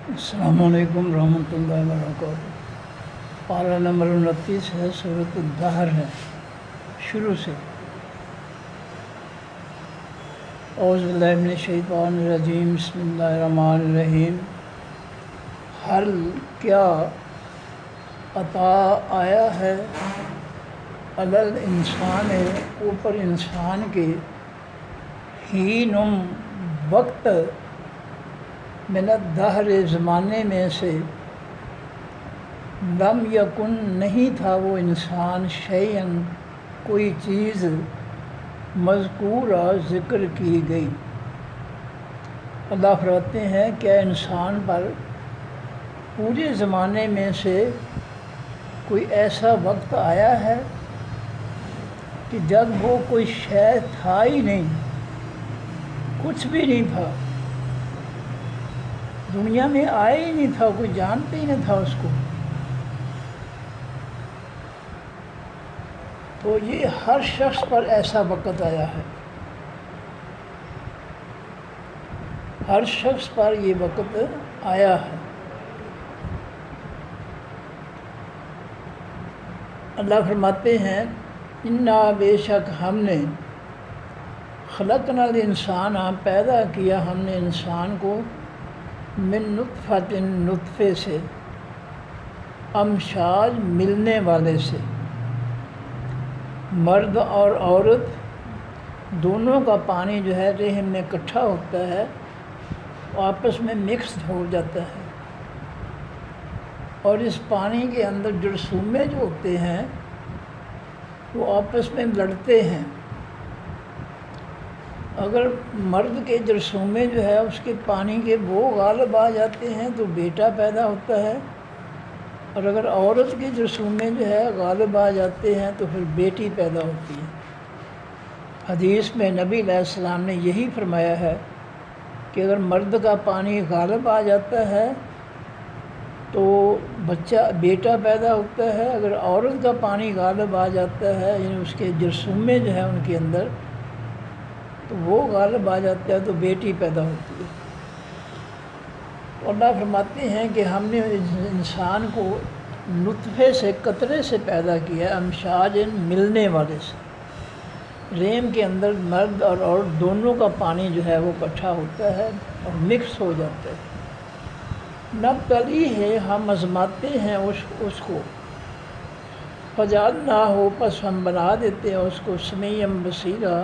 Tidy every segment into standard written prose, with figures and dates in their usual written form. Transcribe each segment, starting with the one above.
السلام علیکم ورحمۃ اللہ وبرکاتہ۔ پارہ نمبر 29 ہے، سورۃ الدہر ہے، شروع سے۔ اعوذ باللہ من الشیطان الرجیم، بسم اللہ الرحمن الرحیم۔ حل کیا عطا آیا ہے علی الانسان، اوپر انسان کے، حینم وقت، من الدہر زمانے میں سے، لم یکن نہیں تھا وہ انسان، شیئن کوئی چیز، مذکورہ ذکر کی گئی۔ اللہ فرماتے ہیں کیا انسان پر پورے زمانے میں سے کوئی ایسا وقت آیا ہے کہ جب وہ کوئی شے تھا ہی نہیں، کچھ بھی نہیں تھا، دنیا میں آیا ہی نہیں تھا، کوئی جانتے ہی نہیں تھا اس کو۔ تو یہ ہر شخص پر ایسا وقت آیا ہے، ہر شخص پر یہ وقت آیا ہے۔ اللہ فرماتے ہیں انا بے شک ہم نے، خلقنا الانسان پیدا کیا ہم نے انسان کو، من نطفۃ نطفے سے، امشاج ملنے والے سے، مرد اور عورت دونوں کا پانی جو ہے رحم میں اکٹھا ہوتا ہے، آپس میں مکسڈ ہو جاتا ہے، اور اس پانی کے اندر جرثومے جو ہوتے ہیں وہ آپس میں لڑتے ہیں۔ اگر مرد کے جرثومے جو ہے اس کے پانی کے وہ غالب آ جاتے ہیں تو بیٹا پیدا ہوتا ہے، اور اگر عورت کے جرثومے جو ہے غالب آ جاتے ہیں تو پھر بیٹی پیدا ہوتی ہے۔ حدیث میں نبی علیہ السلام نے یہی فرمایا ہے کہ اگر مرد کا پانی غالب آ جاتا ہے تو بچہ بیٹا پیدا ہوتا ہے، اگر عورت کا پانی غالب آ جاتا ہے یعنی اس کے جرثومے جو ہے ان کے اندر تو وہ غالب آ جاتا ہے تو بیٹی پیدا ہوتی ہے۔ تو اللہ فرماتے ہیں کہ ہم نے انسان کو نطفے سے، قطرے سے پیدا کیا، امشاج ملنے والے سے، رحم کے اندر مرد اور عورت دونوں کا پانی جو ہے وہ اکٹھا ہوتا ہے اور مکس ہو جاتا ہے۔ نبتلی ہے ہم آزماتے ہیں اس کو، فجعلنا ہو پس ہم بنا دیتے ہیں اس کو، سمیعا بصیرا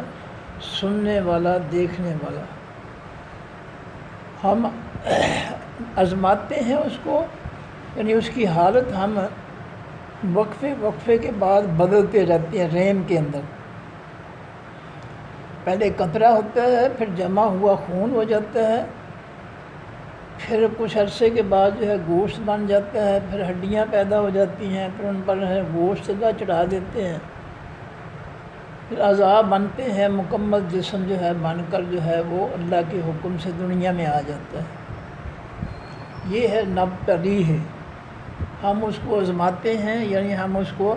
سننے والا دیکھنے والا۔ ہم آزماتے ہیں اس کو یعنی اس کی حالت ہم وقفے کے بعد بدلتے رہتے ہیں۔ رحم کے اندر پہلے قطرہ ہوتا ہے، پھر جمع ہوا خون ہو جاتا ہے، پھر کچھ عرصے کے بعد جو ہے گوشت بن جاتا ہے، پھر ہڈیاں پیدا ہو جاتی ہیں، پھر ان پر گوشت کا چڑھا دیتے ہیں، پھر اعضاء بنتے ہیں، مکمل جسم جو ہے بن کر جو ہے وہ اللہ کے حکم سے دنیا میں آ جاتا ہے۔ یہ ہے نبتلی ہے، ہم اس کو آزماتے ہیں یعنی ہم اس کو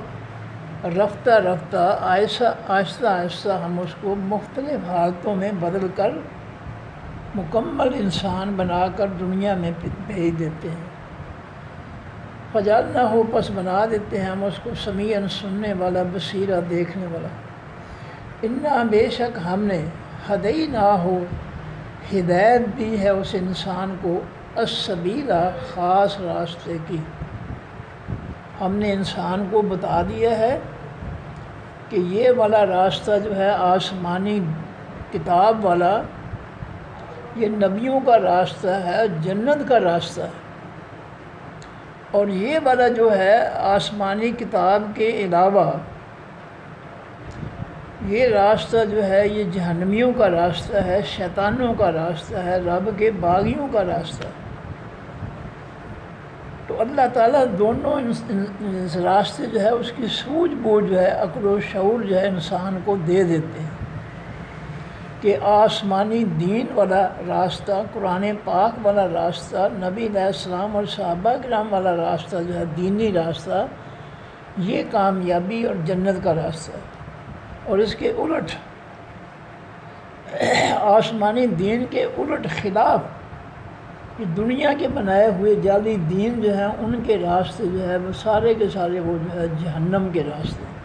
رفتہ رفتہ آہستہ آہستہ ہم اس کو مختلف حالتوں میں بدل کر مکمل انسان بنا کر دنیا میں بھیج دیتے ہیں۔ فجعلنا ہو پس بنا دیتے ہیں ہم اس کو، سمیعا سننے والا، بصیرا دیکھنے والا۔ انا بے شک ہم نے، ہدینا ہو ہدایت دی ہے اس انسان کو، السبیلا خاص راستے کی۔ ہم نے انسان کو بتا دیا ہے کہ یہ والا راستہ جو ہے آسمانی کتاب والا، یہ نبیوں کا راستہ ہے، جنت کا راستہ ہے، اور یہ والا جو ہے آسمانی کتاب کے علاوہ یہ راستہ جو ہے یہ جہنمیوں کا راستہ ہے، شیطانوں کا راستہ ہے، رب کے باغیوں کا راستہ ہے۔ تو اللہ تعالیٰ دونوں اس راستے جو ہے اس کی سوجھ بوجھ جو ہے، عقل و شعور جو ہے انسان کو دے دیتے ہیں کہ آسمانی دین والا راستہ، قرآن پاک والا راستہ، نبی علیہ السلام اور صحابہ کرام والا راستہ جو ہے دینی راستہ، یہ کامیابی اور جنت کا راستہ ہے، اور اس کے الٹ آسمانی دین کے الٹ خلاف کہ دنیا کے بنائے ہوئے جعلی دین جو ہیں ان کے راستے جو ہے وہ سارے کے سارے وہ جو ہے جہنم کے راستے ہیں۔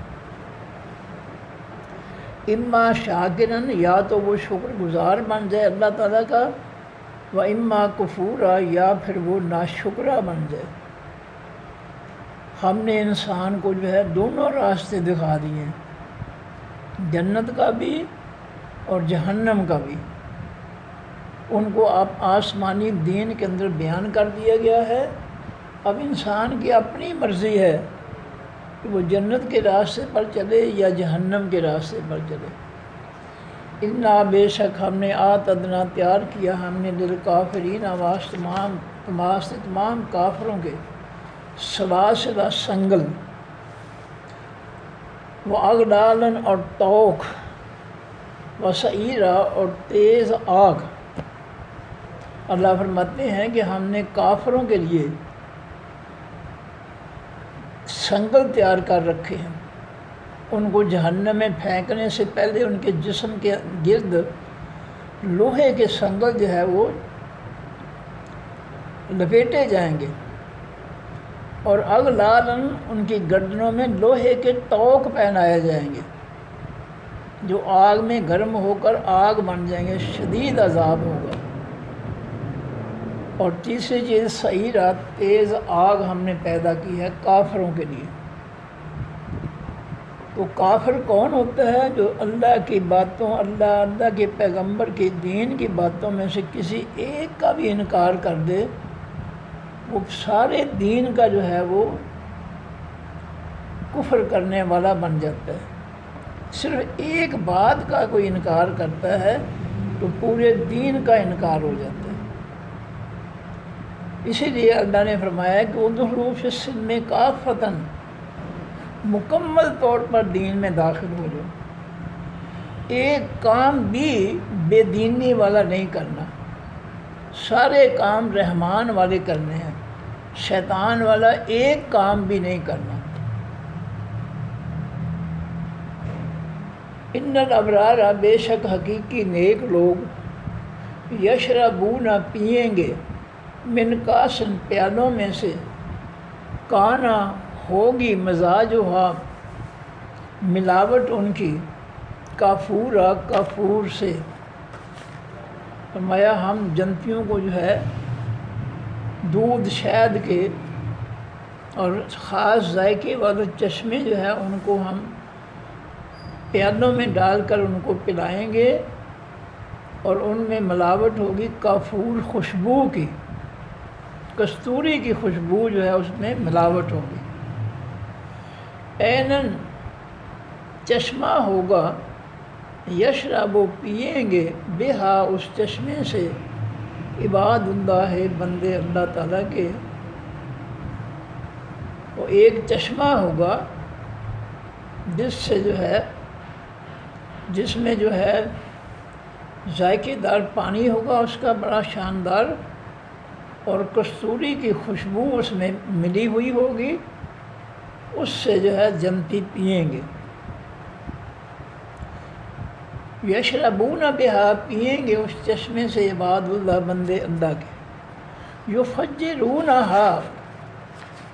اما شاکرن، یا تو وہ شکر گزار بن جائے اللہ تعالیٰ کا، و اما کفورا، یا پھر وہ ناشکرہ بن جائے۔ ہم نے انسان کو جو ہے دونوں راستے دکھا دیے ہیں، جنت کا بھی اور جہنم کا بھی۔ ان کو آپ آسمانی دین کے اندر بیان کر دیا گیا ہے۔ اب انسان کی اپنی مرضی ہے کہ وہ جنت کے راستے پر چلے یا جہنم کے راستے پر چلے۔ انا، بے شک ہم نے آتدنا تیار کیا ہم نے للکافرین، واسطے تمام کافروں کے، سلاسل سنگل، و اغلالن اور توق، و سعیرہ اور تیز آگ۔ اللہ فرماتے ہیں کہ ہم نے کافروں کے لیے سنگل تیار کر رکھے ہیں، ان کو جہنم میں پھینکنے سے پہلے ان کے جسم کے گرد لوہے کے سنگل جو ہے وہ لپیٹے جائیں گے، اور اغلالن ان کی گردنوں میں لوہے کے توق پہنائے جائیں گے جو آگ میں گرم ہو کر آگ بن جائیں گے، شدید عذاب ہوگا۔ اور تیسری چیز سعیرہ، تیز آگ ہم نے پیدا کی ہے کافروں کے لیے۔ تو کافر کون ہوتا ہے؟ جو اللہ کی باتوں، اللہ کے پیغمبر کے دین کی باتوں میں سے کسی ایک کا بھی انکار کر دے، وہ سارے دین کا جو ہے وہ کفر کرنے والا بن جاتا ہے۔ صرف ایک بات کا کوئی انکار کرتا ہے تو پورے دین کا انکار ہو جاتا ہے۔ اسی لیے اللہ نے فرمایا کہ ادخلوا فی السلم کافۃ، مکمل طور پر دین میں داخل ہو جاؤ۔ ایک کام بھی بے دینی والا نہیں کرنا، سارے کام رحمان والے کرنے ہیں، شیطان والا ایک کام بھی نہیں کرنا۔ ان الابرار، بے شک حقیقی نیک لوگ، یشربون پئیں گے، من کاسن پیالوں میں سے، کانا ہوگی مزاجھا ملاوٹ ان کی، کافورا کافور سے۔ فرمایا ہم جنتیوں کو جو ہے دودھ شہد کے اور خاص ذائقے والے چشمے جو ہے ان کو ہم پیالوں میں ڈال کر ان کو پلائیں گے، اور ان میں ملاوٹ ہوگی کافور، خوشبو کی، کستوری کی خوشبو جو ہے اس میں ملاوٹ ہوگی۔ اینن چشمہ ہوگا، یشرب پئیں گے، بہا اس چشمے سے، عباد اللہ بندے اللہ تعالیٰ کے۔ وہ ایک چشمہ ہوگا جس سے جو ہے، جس میں جو ہے ذائقے دار پانی ہوگا اس کا بڑا شاندار، اور کستوری کی خوشبو اس میں ملی ہوئی ہوگی، اس سے جو ہے جنتی پئیں گے۔ یشربون بہا، پئیں گے اس چشمے سے، عباد اللہ بندے اللہ کے۔ یفجرونہا،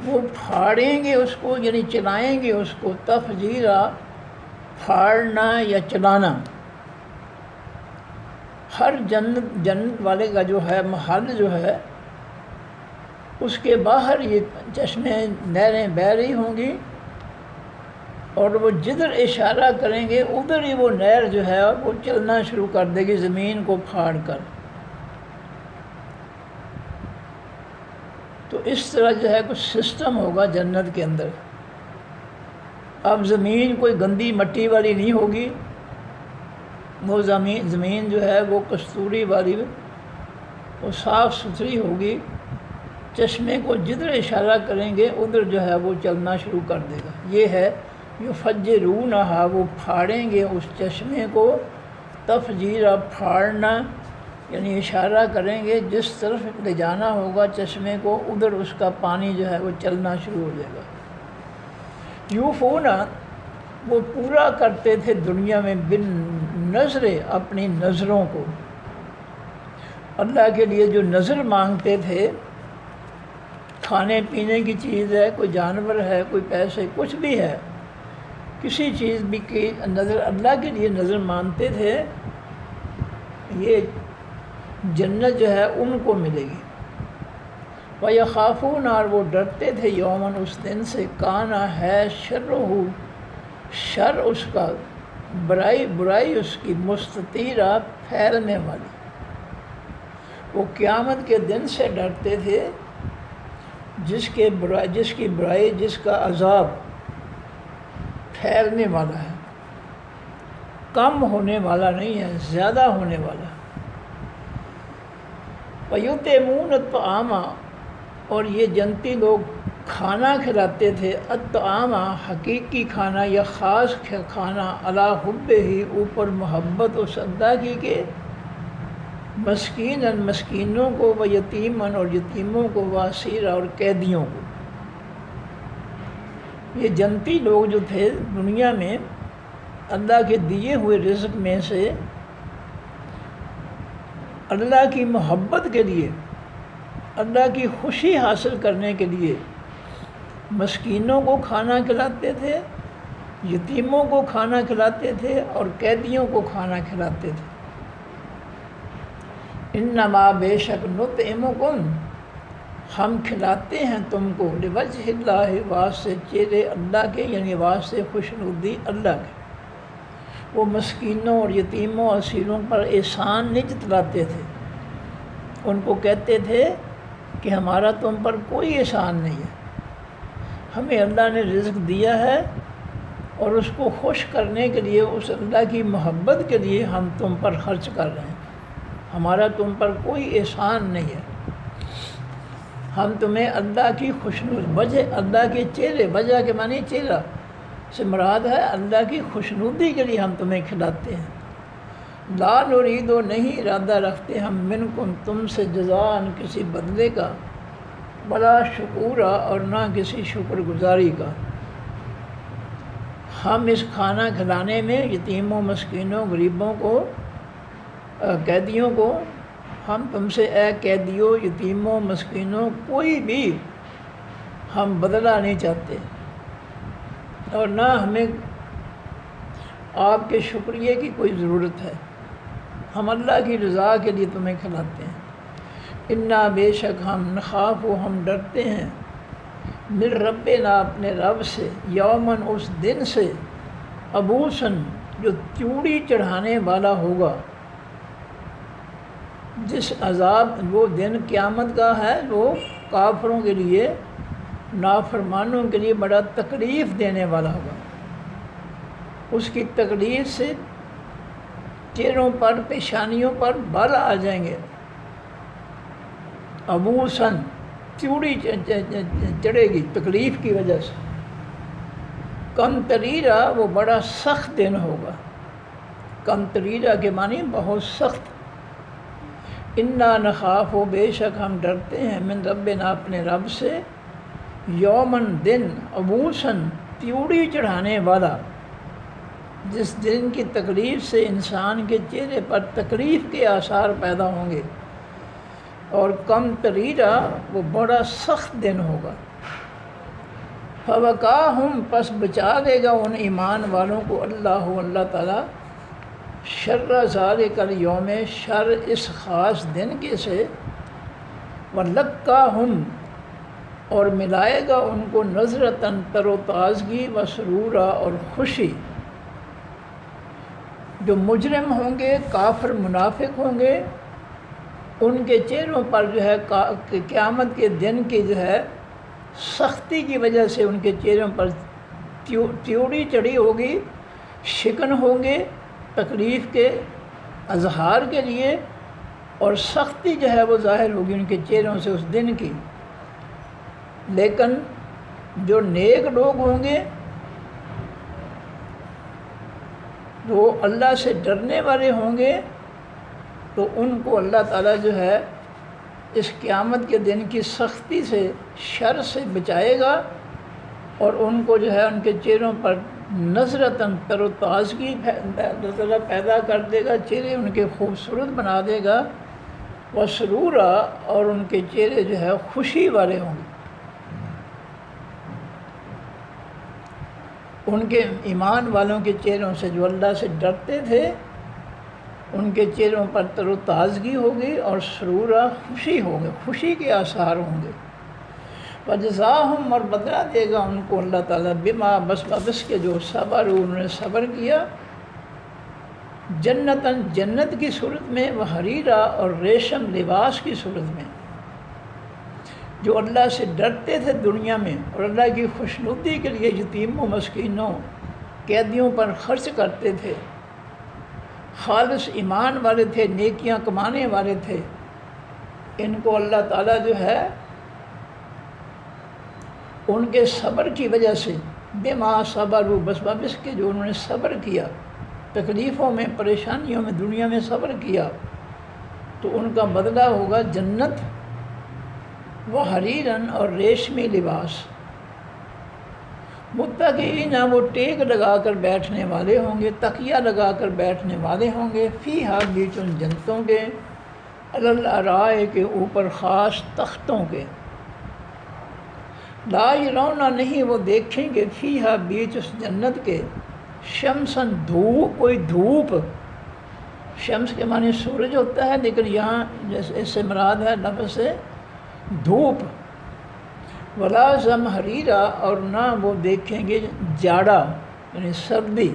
وہ پھاڑیں گے اس کو، یعنی چلائیں گے اس کو، تفجیرا، پھاڑنا یا چلانا۔ ہر جنت والے کا جو ہے محل جو ہے اس کے باہر یہ چشمے، نہریں بہہ رہی ہوں گی، اور وہ جدھر اشارہ کریں گے ادھر ہی وہ نہر جو ہے وہ چلنا شروع کر دے گی زمین کو پھاڑ کر۔ تو اس طرح جو ہے کچھ سسٹم ہوگا جنت کے اندر۔ اب زمین کوئی گندی مٹی والی نہیں ہوگی، وہ زمین جو ہے وہ کستوری والی، وہ صاف ستھری ہوگی، چشمے کو جدھر اشارہ کریں گے ادھر جو ہے وہ چلنا شروع کر دے گا۔ یہ ہے یفجرونہا، وہ پھاڑیں گے اس چشمے کو، تفجیرا، پھاڑنا، یعنی اشارہ کریں گے جس طرف لے جانا ہوگا چشمے کو ادھر اس کا پانی جو ہے وہ چلنا شروع ہو جائے گا۔ یوفونا، وہ پورا کرتے تھے دنیا میں بالنظر، اپنی نظروں کو، اللہ کے لیے جو نظر مانگتے تھے، کھانے پینے کی چیز ہے، کوئی جانور ہے، کوئی پیسے، کچھ بھی ہے، کسی چیز بھی کی نظر اللہ کے لیے نظر مانتے تھے، یہ جنت جو ہے ان کو ملے گی۔ وَيَخَافُونَ، اور وہ ڈرتے تھے، یومن، اس دن سے، کانا ہے، شرہ، شر اس کا، برائی اس کی، مستطیرہ، پھیلنے والی۔ وہ قیامت کے دن سے ڈرتے تھے جس کی برائی، جس کا عذاب پھیلنے والا ہے، کم ہونے والا نہیں ہے، زیادہ ہونے والا ہے۔ وَيُطْعِمُونَ الطَّعَامَ، اور یہ جنتی لوگ کھانا کھلاتے تھے، الطعام، حقیقی کھانا یا خاص کھانا، علی حبہ، اوپر محبت اس اللہ کی کے، مسکیناً، مسکینوں کو، و یتیماً، اور یتیموں کو، و اسیرا، اور قیدیوں کو۔ یہ جنتی لوگ جو تھے دنیا میں اللہ کے دیے ہوئے رزق میں سے اللہ کی محبت کے لیے، اللہ کی خوشی حاصل کرنے کے لیے مسکینوں کو کھانا کھلاتے تھے، یتیموں کو کھانا کھلاتے تھے، اور قیدیوں کو کھانا کھلاتے تھے۔ انما، بے شک، نطعمکم، ہم کھلاتے ہیں تم کو، لوجہ اللہ، واسطے چہرے اللہ کے، یعنی واسطے خوشنودی اللہ کے۔ وہ مسکینوں اور یتیموں اور اسیروں پر احسان نہیں جتلاتے تھے، ان کو کہتے تھے کہ ہمارا تم پر کوئی احسان نہیں ہے، ہمیں اللہ نے رزق دیا ہے، اور اس کو خوش کرنے کے لیے، اس اللہ کی محبت کے لیے ہم تم پر خرچ کر رہے ہیں، ہمارا تم پر کوئی احسان نہیں ہے، ہم تمہیں اللہ کی خوشنودی، وجہ اللہ کے چہرے، وجہ کے معنی چہرہ سے مراد ہے اللہ کی خوشنودی کے لیے ہم تمہیں کھلاتے ہیں۔ لا نرید، نہیں ارادہ رکھتے ہم، منکم، تم سے، جزاءً، کسی بدلے کا، ولا شکورا، اور نہ کسی شکر گزاری کا۔ ہم اس کھانا کھلانے میں یتیموں، مسکینوں، غریبوں کو، قیدیوں کو، ہم تم سے، اے قیدیوں، یتیموں، مسکینوں، کوئی بھی ہم بدلہ نہیں چاہتے، اور نہ ہمیں آپ کے شکریہ کی کوئی ضرورت ہے، ہم اللہ کی رضا کے لیے تمہیں کھلاتے ہیں۔ انا، بے شک، ہم، نخاف، ہم ڈرتے ہیں، من ربنا، اپنے رب سے، یومن، اس دن سے، عبوساً، جو چوڑی چڑھانے والا ہوگا، جس عذاب، وہ دن قیامت کا ہے، وہ کافروں کے لیے، نافرمانوں کے لیے بڑا تکلیف دینے والا ہوگا۔ اس کی تکلیف سے چہروں پر، پیشانیوں پر بال آ جائیں گے، عبوساً، چوڑی چڑھے گی تکلیف کی وجہ سے، قمطریرا، وہ بڑا سخت دن ہوگا، قمطریرا کے معنی بہت سخت۔ انا، نخاف، بے شک ہم ڈرتے ہیں، من ربنا، اپنے رب سے، یومن، دن، عبوساً، تیوڑی چڑھانے والا، جس دن کی تکلیف سے انسان کے چہرے پر تکلیف کے آثار پیدا ہوں گے، اور قمطریرا، وہ بڑا سخت دن ہوگا۔ فوقاہم، پس بچا دے گا ان ایمان والوں کو، اللہ تعالیٰ، شر ذالک الیوم، شر اس خاص دن کے سے، ولقاہم، اور ملائے گا ان کو، نظرتاً، تر و تازگی، و سرورا، اور خوشی۔ جو مجرم ہوں گے، کافر، منافق ہوں گے، ان کے چہروں پر جو ہے قیامت کے دن کی جو ہے سختی کی وجہ سے ان کے چہروں پر تیوڑی چڑھی ہوگی، شکن ہوں گے تکلیف کے اظہار کے لیے، اور سختی جو ہے وہ ظاہر ہوگی ان کے چہروں سے اس دن کی۔ لیکن جو نیک لوگ ہوں گے، وہ اللہ سے ڈرنے والے ہوں گے، تو ان کو اللہ تعالیٰ جو ہے اس قیامت کے دن کی سختی سے، شر سے بچائے گا، اور ان کو جو ہے ان کے چہروں پر نظرتاً، تر و تازگی اللہ تعالیٰ پیدا کر دے گا، چہرے ان کے خوبصورت بنا دے گا، وسرورا، اور ان کے چہرے جو ہے خوشی والے ہوں گے۔ ان کے ایمان والوں کے چہروں سے، جو اللہ سے ڈرتے تھے، ان کے چہروں پر تر و تازگی ہوگی، اور سرورا خوشی ہوگی، خوشی کے آثار ہوں گے۔ وجزاہم، اور بدلہ دے گا ان کو اللہ تعالیٰ، بما، بس کے جو صبر، انہوں نے صبر کیا، جنتاً، جنت کی صورت میں، وحریرا، اور ریشم لباس کی صورت میں۔ جو اللہ سے ڈرتے تھے دنیا میں اور اللہ کی خوشنودی کے لیے یتیموں، مسکینوں، قیدیوں پر خرچ کرتے تھے، خالص ایمان والے تھے، نیکیاں کمانے والے تھے، ان کو اللہ تعالیٰ جو ہے ان کے صبر کی وجہ سے، بما صبروا، بس کے جو انہوں نے صبر کیا، تکلیفوں میں، پریشانیوں میں، دنیا میں صبر کیا، تو ان کا بدلہ ہوگا جنت، وحریرن، اور ریشمی لباس۔ متقین، وہ ٹیک لگا کر بیٹھنے والے ہوں گے، تکیہ لگا کر بیٹھنے والے ہوں گے، فیہا، بیچ ان جنتوں کے، علی الارائے، کے اوپر خاص تختوں کے، لا یرون، نہیں وہ دیکھیں گے، فیہا، بیچ اس جنت کے، شمسن، دھوپ، کوئی دھوپ، شمس کے معنی سورج ہوتا ہے، لیکن یہاں جیسے اس سے مراد ہے لفظ سے دھوپ، ولا زمہریرا، اور نہ وہ دیکھیں گے جاڑا، یعنی سردی،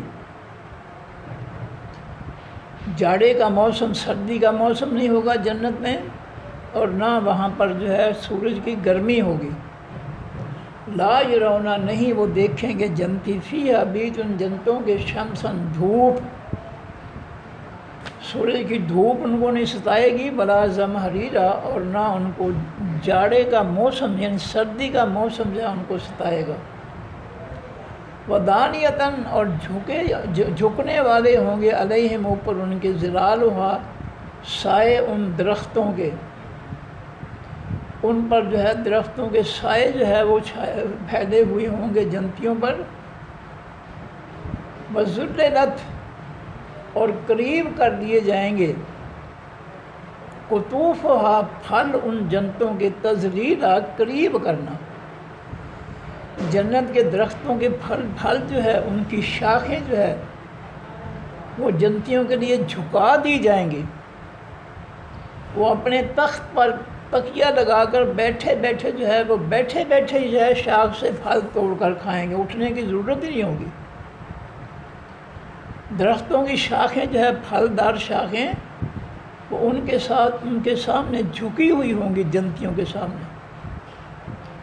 جاڑے کا موسم، سردی کا موسم نہیں ہوگا جنت میں، اور نہ وہاں پر جو ہے سورج کی گرمی ہوگی۔ لا یرونا، نہیں وہ دیکھیں گے جنتی، فیہا، بیچ ان جنتوں کے، شمسن، دھوپ، سورج کی دھوپ ان کو نہیں ستائے گی، ولا زمہریرا، اور نہ ان کو جاڑے کا موسم، یعنی سردی کا موسم جو ہے ان کو ستائے گا۔ ودانیتاً، اور جھکنے والے ہوں گے، علیہم، اوپر ان کے، ظلالھا، سائے ان درختوں کے، ان پر جو ہے درختوں کے سائے جو ہے وہ پھیلے ہوئے ہوں گے جنتیوں پر۔ وذللت، اور قریب کر دیے جائیں گے، قطوفہا، پھل ان جنتوں کے، تذلیلا، قریب کرنا، جنت کے درختوں کے پھل جو ہے ان کی شاخیں جو ہے وہ جنتیوں کے لیے جھکا دی جائیں گی، وہ اپنے تخت پر تکیہ لگا کر بیٹھے بیٹھے جو ہے وہ بیٹھے بیٹھے جو ہے شاخ سے پھل توڑ کر کھائیں گے، اٹھنے کی ضرورت ہی نہیں ہوگی۔ درختوں کی شاخیں جو ہے پھلدار شاخیں، وہ ان کے سامنے جھکی ہوئی ہوں گی، جنتیوں کے سامنے،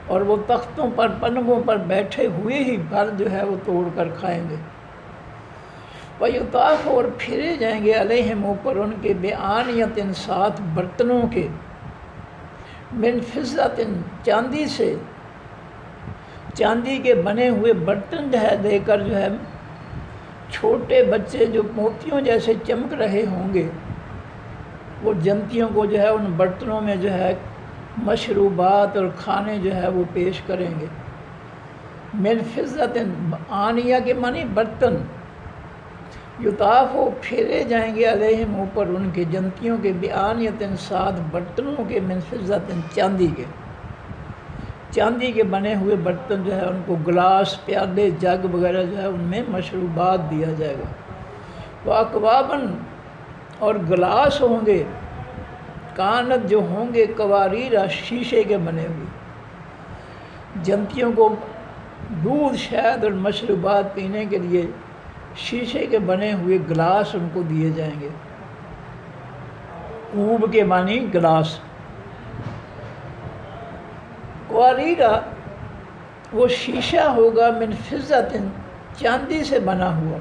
اور وہ تختوں پر، پلنگوں پر بیٹھے ہوئے ہی پھل جو ہے وہ توڑ کر کھائیں گے۔ وَيُطَافُ، اور پھرے جائیں گے، علیہم، اوپر ان کے، بِآنِیَةٍ، ساتھ برتنوں کے، من فضةٍ، چاندی سے، چاندی کے بنے ہوئے برتن جو ہے دے کر جو ہے چھوٹے بچے جو موتیوں جیسے چمک رہے ہوں گے، وہ جنتیوں کو جو ہے ان برتنوں میں جو ہے مشروبات اور کھانے جو ہے وہ پیش کریں گے۔ من فضةٍ، آنیہ کے معنی برتن، یطاف، پھیرے جائیں گے، علیہم، اوپر ان کے، جنتیوں کے، بآنیةٍ، ساتھ برتنوں کے، من فضةٍ، چاندی کے، چاندی کے بنے ہوئے برتن جو ہے ان کو، گلاس، پیالے، جگ وغیرہ جو ہے ان میں مشروبات دیا جائے گا۔ وَأَكْوَابًا، اور گلاس ہوں گے، کانت، جو ہوں گے، قواریرا، شیشے کے بنے ہوئے، جنتیوں کو دودھ، شہد اور مشروبات پینے کے لیے شیشے کے بنے ہوئے گلاس ان کو دیے جائیں گے۔ کوب کے معنی گلاس۔ قواریرا، وہ شیشہ ہوگا، من فضةٍ، چاندی سے بنا ہوا۔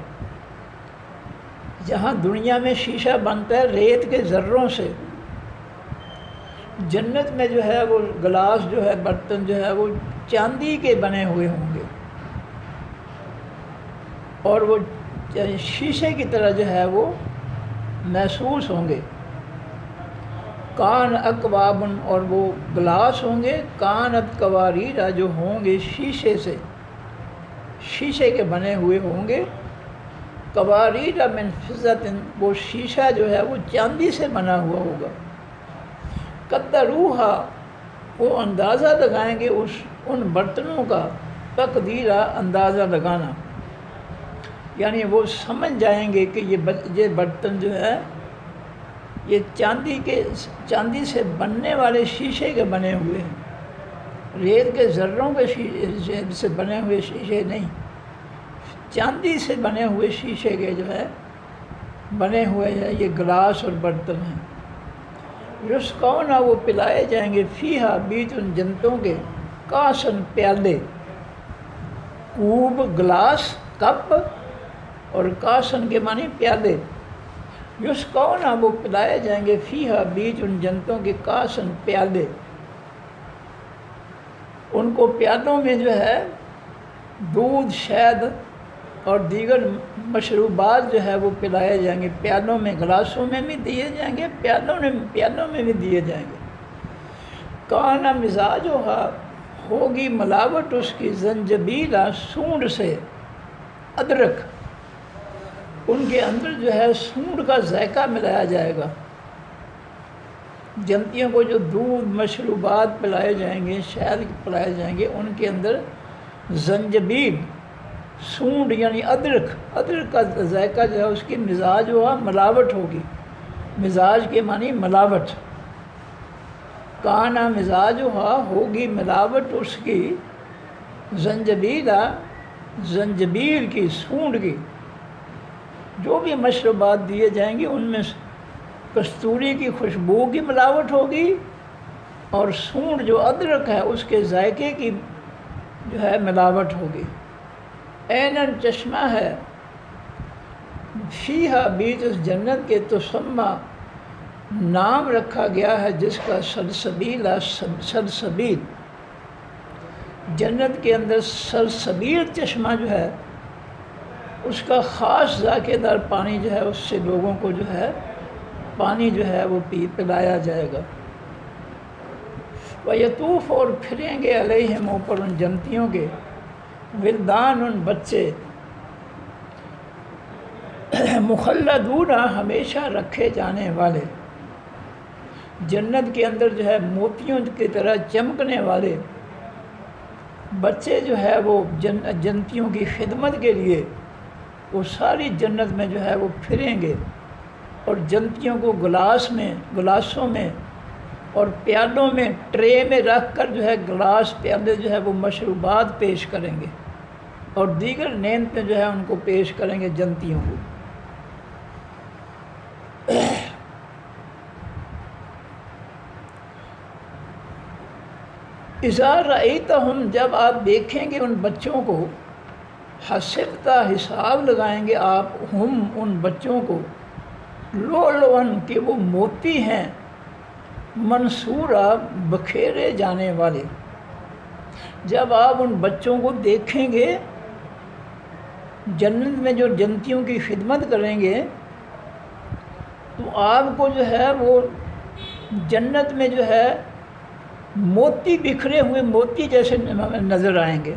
جہاں دنیا میں شیشہ بنتا ہے ریت کے ذروں سے، جنت میں جو ہے وہ گلاس جو ہے، برتن جو ہے وہ چاندی کے بنے ہوئے ہوں گے، اور وہ شیشے کی طرح جو ہے وہ محسوس ہوں گے۔ کان اکواب، اور وہ گلاس ہوں گے، کانت قواریرا، جو ہوں گے شیشے سے، شیشے کے بنے ہوئے ہوں گے، قواریرا من فضةٍ، وہ شیشہ جو ہے وہ چاندی سے بنا ہوا ہوگا۔ قدروہا وہ اندازہ لگائیں گے ان برتنوں کا، تقدیرہ اندازہ لگانا، یعنی وہ سمجھ جائیں گے کہ یہ برتن جو ہے یہ چاندی سے بننے والے شیشے کے بنے ہوئے ہیں، ریت کے ذروں کے شیشے سے بنے ہوئے شیشے نہیں، چاندی سے بنے ہوئے شیشے کے جو ہے بنے ہوئے ہیں یہ گلاس اور برتن ہیں۔ یسقون وہ پلائے جائیں گے فیہا بیچ ان جنتوں کے، کاسن پیالے، کوب گلاس کپ اور کاسن کے معنی پیالے، یسقون وہ پلائے جائیں گے فیہا بیچ ان جنتوں کے، کاسن پیالے، ان کو پیالوں میں جو ہے دودھ، شہد اور دیگر مشروبات جو ہے وہ پلائے جائیں گے، پیالوں میں، گلاسوں میں بھی دیے جائیں گے، پیالوں میں بھی دیے جائیں گے۔ کانا مزاجھا ہوگی ملاوٹ اس کی، زنجبیلا سونڈ سے، ادرک، ان کے اندر جو ہے سونڈ کا ذائقہ ملایا جائے گا۔ جنتیوں کو جو دودھ، مشروبات پلائے جائیں گے، شہد پلائے جائیں گے، ان کے اندر زنجبیل، سونڈ یعنی ادرک کا ذائقہ جو ہے اس کی مزاج ہوا ملاوٹ ہوگی، مزاج کے معنی ملاوٹ، کانا مزاج ہوا ہوگی ملاوٹ اس کی، زنجبیل کی، سونڈ کی، جو بھی مشروبات دیے جائیں گے ان میں کستوری کی خوشبو کی ملاوٹ ہوگی، اور سونڈ جو ادرک ہے اس کے ذائقے کی جو ہے ملاوٹ ہوگی۔ عیناً چشمہ ہے، فیہا بیچ اس جنت کے، تسمہ نام رکھا گیا ہے جس کا سلسبیل، سلسبیل، جنت کے اندر سلسبیل چشمہ جو ہے اس کا خاص ذائقے دار پانی جو ہے اس سے لوگوں کو جو ہے پانی جو ہے وہ پلایا جائے گا۔ وَيَطُوفُ اور پھریں گے علیہم اوپر ان جنتیوں کے، ولدان ان بچے، مخلدون ہمیشہ رکھے جانے والے، جنت کے اندر جو ہے موتیوں کی طرح چمکنے والے بچے جو ہے وہ جنتیوں کی خدمت کے لیے وہ ساری جنت میں جو ہے وہ پھریں گے، اور جنتیوں کو گلاسوں میں اور پیالوں میں، ٹرے میں رکھ کر جو ہے گلاس، پیالے جو ہے وہ مشروبات پیش کریں گے، اور دیگر نعمتیں جو ہے ان کو پیش کریں گے جنتیوں کو۔ اذا رأیتہم جب آپ دیکھیں گے ان بچوں کو، حسبتا حساب لگائیں گے آپ ہم ان بچوں کو، لؤلؤاً کہ وہ موتی ہیں، منثورا بکھیرے جانے والے۔ جب آپ ان بچوں کو دیکھیں گے جنت میں جو جنتیوں کی خدمت کریں گے تو آپ کو جو ہے وہ جنت میں جو ہے موتی، بکھرے ہوئے موتی جیسے نظر آئیں گے،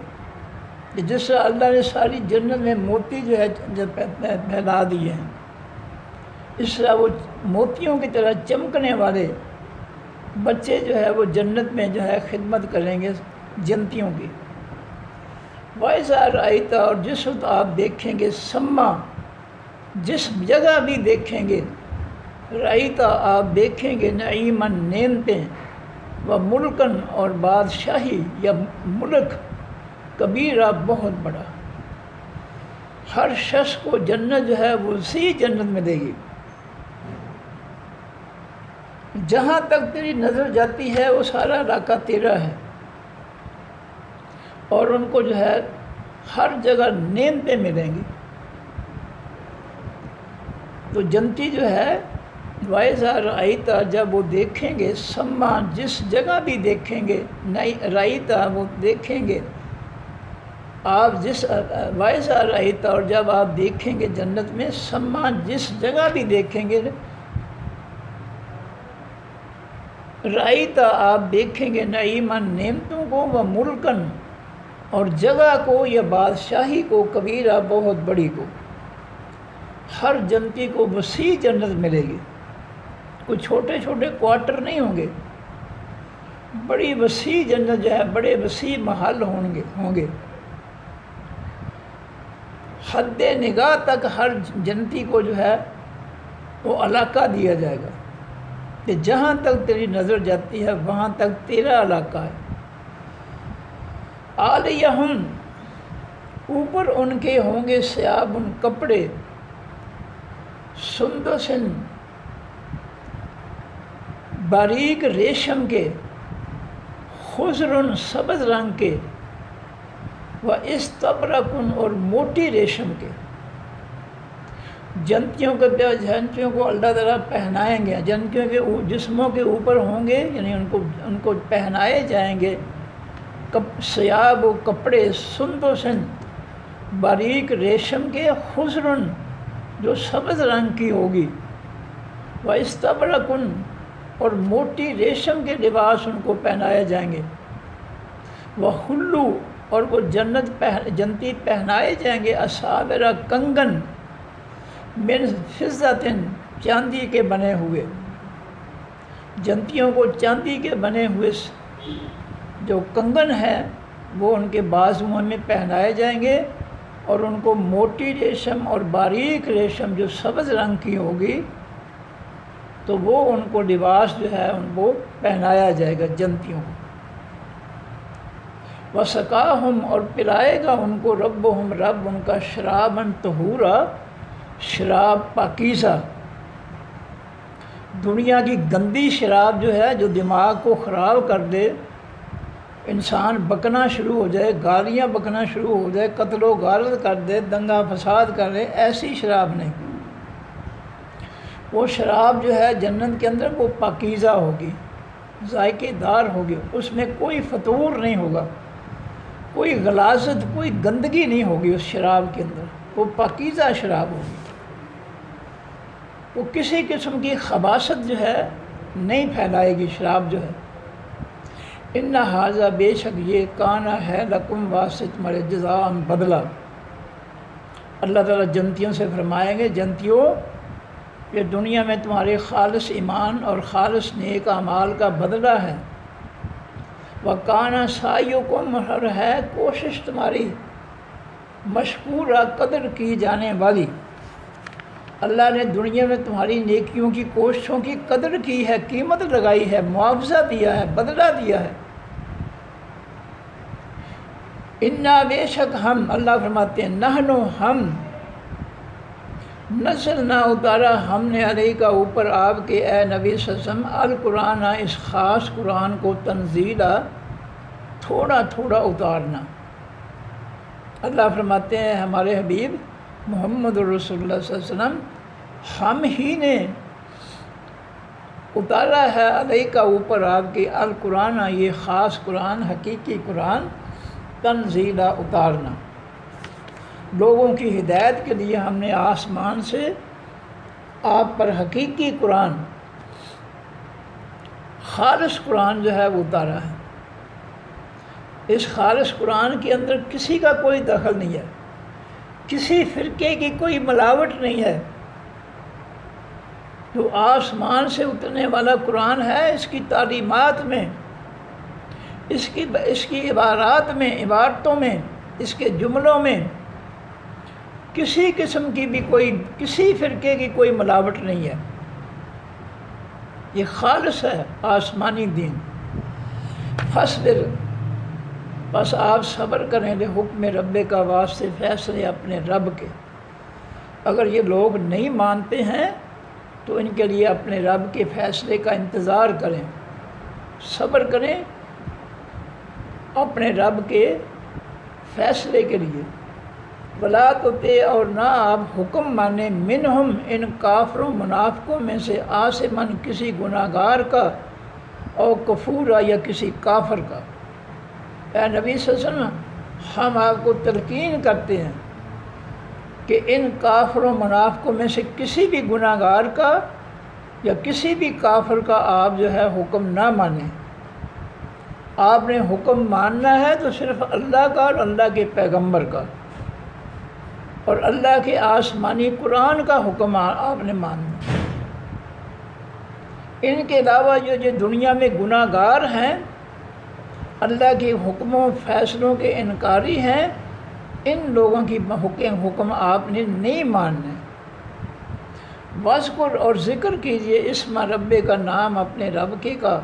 جس سے اللہ نے ساری جنت میں موتی جو ہے پھیلا دیے ہیں، اس طرح وہ موتیوں کی طرح چمکنے والے بچے جو ہے وہ جنت میں جو ہے خدمت کریں گے جنتیوں کی۔ وَإِذَا رَأَيْتَ اور جس وقت آپ دیکھیں گے، سما جس جگہ بھی دیکھیں گے، رأیت آپ دیکھیں گے، نعیماً نعمتیں، و ملکن اور بادشاہی یا ملک، کبیرہ بہت بڑا، ہر شخص کو جنت جو ہے وہ اسی جنت ملے گی، جہاں تک تیری نظر جاتی ہے وہ سارا علاقہ تیرا ہے، اور ان کو جو ہے ہر جگہ نعمتیں ملیں گی۔ تو جنتی جو ہے وَإِذَا رَأَيْتَ جب وہ دیکھیں گے، سما جس جگہ بھی دیکھیں گے، رأیت وہ دیکھیں گے آپ جس وَإِذَا رَأَيْتَ اور جب آپ دیکھیں گے جنت میں، سما جس جگہ بھی دیکھیں گے، رأیت آپ دیکھیں گے، نعیماً نعمتوں کو، و ملکن اور جگہ کو یا بادشاہی کو، کبیرہ بہت بڑی کو، ہر جنتی کو وسیع جنت ملے گی، کوئی چھوٹے چھوٹے کوارٹر نہیں ہوں گے، بڑی وسیع جنت جو ہے، بڑے وسیع محل ہوں گے. حد نگاہ تک ہر جنتی کو جو ہے وہ علاقہ دیا جائے گا کہ جہاں تک تیری نظر جاتی ہے وہاں تک تیرا علاقہ ہے. عالیہم، اوپر ان کے ہوں گے ثیاب، ان کپڑے، سندسن، باریک ریشم کے، خضرن، سبز رنگ کے، و استبرقن، اور موٹی ریشم کے. جنتیوں کو اللہ تعالیٰ پہنائیں گے، جنتیوں کے جسموں کے اوپر ہوں گے، یعنی ان کو پہنائے جائیں گے ثیاب و کپڑے، سندسن، باریک ریشم کے، خضرن، جو سبز رنگ کی ہوگی، و استبرقن، اور موٹی ریشم کے لباس ان کو پہنائے جائیں گے. وحلو، اور وہ جنتی پہنائے جائیں گے اساورا، کنگن، من فضۃ، چاندی کے بنے ہوئے. جنتیوں کو چاندی کے بنے ہوئے جو کنگن ہے وہ ان کے بازوؤں میں پہنائے جائیں گے، اور ان کو موٹی ریشم اور باریک ریشم جو سبز رنگ کی ہوگی تو وہ ان کو لباس جو ہے ان کو پہنایا جائے گا جنتیوں کو. وسقاہم، اور پلائے گا ان کو ربہم، رب ان کا، شراباً طہورا، شراب پاکیزہ. دنیا کی گندی شراب جو ہے، جو دماغ کو خراب کر دے، انسان بکنا شروع ہو جائے، گالیاں بکنا شروع ہو جائے، قتل و غارت کر دے، دنگا فساد کر دے، ایسی شراب نہیں. وہ شراب جو ہے جنت کے اندر وہ پاکیزہ ہوگی، ذائقے دار ہوگی، اس میں کوئی فطور نہیں ہوگا، کوئی غلاظت، کوئی گندگی نہیں ہوگی اس شراب کے اندر. وہ پاکیزہ شراب ہوگی، وہ کسی قسم کی خباثت جو ہے نہیں پھیلائے گی شراب جو ہے. ان ھذا، بے شک یہ، کانا ہے لکم، واسطہ تمہارے، جزاء، بدلہ. اللہ تعالیٰ جنتیوں سے فرمائیں گے، جنتیوں یہ دنیا میں تمہارے خالص ایمان اور خالص نیک اعمال کا بدلہ ہے. وَكَانَ سَعْيُكُمْ، اور ہے کوشش تمہاری، مشکورہ، قدر کی جانے والی. اللہ نے دنیا میں تمہاری نیکیوں کی کوششوں کی قدر کی ہے، قیمت لگائی ہے، معاوضہ دیا ہے، بدلہ دیا ہے. انا، بے شک ہم، اللہ فرماتے ہیں، نحنو، ہم، نزلنا، اتارا ہم نے، علیکا، اوپر آپ کے اے نبی صلی اللہ علیہ وسلم، القرآن، اس خاص قرآن کو، تنزیلا، تھوڑا تھوڑا اتارنا. اللہ فرماتے ہیں ہمارے حبیب محمد رسول اللہ صلی اللہ علیہ وسلم، ہم ہی نے اتارا ہے، علیکا، اوپر آپ کے، القرآن، یہ خاص قرآن، حقیقی قرآن، تنزیلا، اتارنا. لوگوں کی ہدایت کے لیے ہم نے آسمان سے آپ پر حقیقی قرآن، خالص قرآن جو ہے وہ اتارا ہے. اس خالص قرآن کے اندر کسی کا کوئی دخل نہیں ہے، کسی فرقے کی کوئی ملاوٹ نہیں ہے. جو آسمان سے اترنے والا قرآن ہے، اس کی تعلیمات میں، اس کی عبارات میں، عبارتوں میں، اس کے جملوں میں کسی قسم کی بھی کسی فرقے کی کوئی ملاوٹ نہیں ہے. یہ خالص ہے آسمانی دین. فاصبر، بس آپ صبر کریں، لے حکم رب کا، واسطے فیصلے اپنے رب کے. اگر یہ لوگ نہیں مانتے ہیں تو ان کے لیے اپنے رب کے فیصلے کا انتظار کریں، صبر کریں اپنے رب کے فیصلے کے لیے. ولا تطع، اور نہ آپ حکم مانیں، منہم، ان کافروں منافقوں میں سے، آثما، کسی گناہ گار کا، او کفورا، یا کسی کافر کا. اے نبی صلی اللہ علیہ وسلم، ہم آپ کو تلقین کرتے ہیں کہ ان کافروں منافقوں میں سے کسی بھی گناہ گار کا یا کسی بھی کافر کا آپ جو ہے حکم نہ مانیں. آپ نے حکم ماننا ہے تو صرف اللہ کا اور اللہ کے پیغمبر کا اور اللہ کے آسمانی قرآن کا حکم آپ نے ماننا. ان کے علاوہ جو دنیا میں گناہ گار ہیں اللہ کے حکموں فیصلوں کے انکاری ہیں، ان لوگوں کی حکم آپ نے نہیں ماننے۔ وذکر اور ذکر کیجئے اسم رب کا نام اپنے رب کے کا،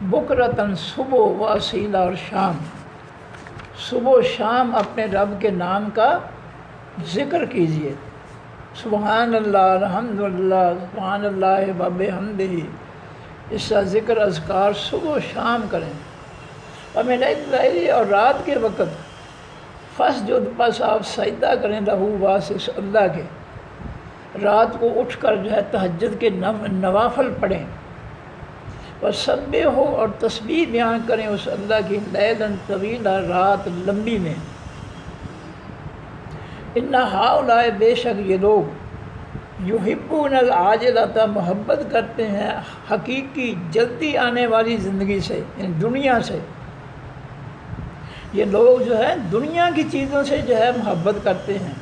بکرتاً صبح و اصیلا اور شام، صبح و شام اپنے رب کے نام کا ذکر کیجئے۔ سبحان اللہ، الحمدللہ، سبحان اللہ و بحمدہ، اس کا ذکر اذکار صبح و شام کریں۔ اور من اللیل، اور رات کے وقت فسجد، پس آپ سجدہ کریں، لہو واسطے اللہ کے، رات کو اٹھ کر جو ہے تہجد کے نوافل پڑھیں۔ وسبح ہو، اور تسبیح بیان کریں اس اللہ کی، لیلاً طویلا، رات لمبی میں۔ ان ہؤلاء، بے شک یہ لوگ، یحبون العاجلۃ، محبت کرتے ہیں حقیقی جلدی آنے والی زندگی سے، یعنی دنیا سے۔ یہ لوگ جو ہے دنیا کی چیزوں سے جو ہے محبت کرتے ہیں۔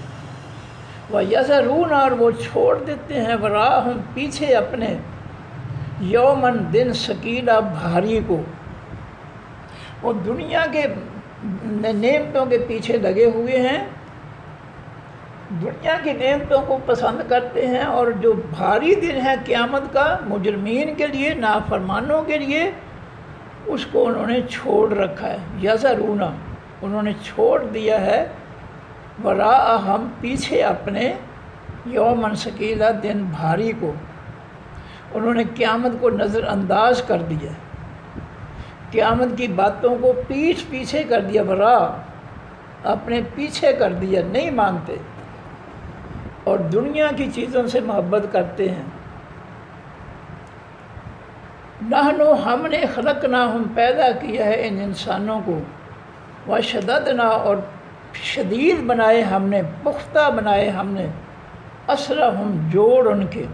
وَيَذَرُونَ، اور وہ چھوڑ دیتے ہیں، وراءہم، پیچھے اپنے، یوماً، دن، ثقیلا، بھاری کو۔ وہ دنیا کے نعمتوں کے پیچھے لگے ہوئے ہیں، دنیا کی نعمتوں کو پسند کرتے ہیں، اور جو بھاری دن ہے قیامت کا مجرمین کے لیے، نافرمانوں کے لیے، اس کو انہوں نے چھوڑ رکھا ہے۔ یذرون، انہوں نے چھوڑ دیا ہے، وراءہم، پیچھے اپنے، یوماً ثقیلا، دن بھاری کو۔ انہوں نے قیامت کو نظر انداز کر دیا، قیامت کی باتوں کو پیچھے پیچھے کر دیا، وراء، اپنے پیچھے کر دیا، نہیں مانتے، اور دنیا کی چیزوں سے محبت کرتے ہیں۔ نحن، ہم نے، خلقناہم، پیدا کیا ہے ان انسانوں کو، وشددنا، اور شدید بنائے ہم نے، پختہ بنائے ہم نے، اسرہم، جوڑ ان کے،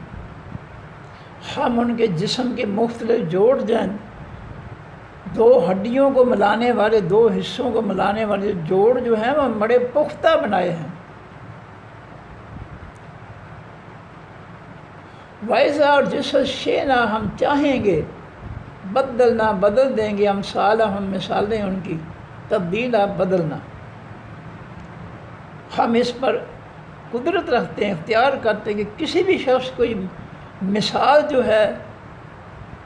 ہم ان کے جسم کے مختلف جوڑ جائیں، دو ہڈیوں کو ملانے والے، دو حصوں کو ملانے والے جوڑ جو ہیں وہ بڑے پختہ بنائے ہیں۔ وَإِذَا، اور جس شئنا، ہم چاہیں گے، بدلنا، بدل دیں گے، امثالہم، مثالیں ان کی، تبدیلا، بدلنا۔ ہم اس پر قدرت رکھتے ہیں، اختیار کرتے ہیں کہ کسی بھی شخص کو مثال جو ہے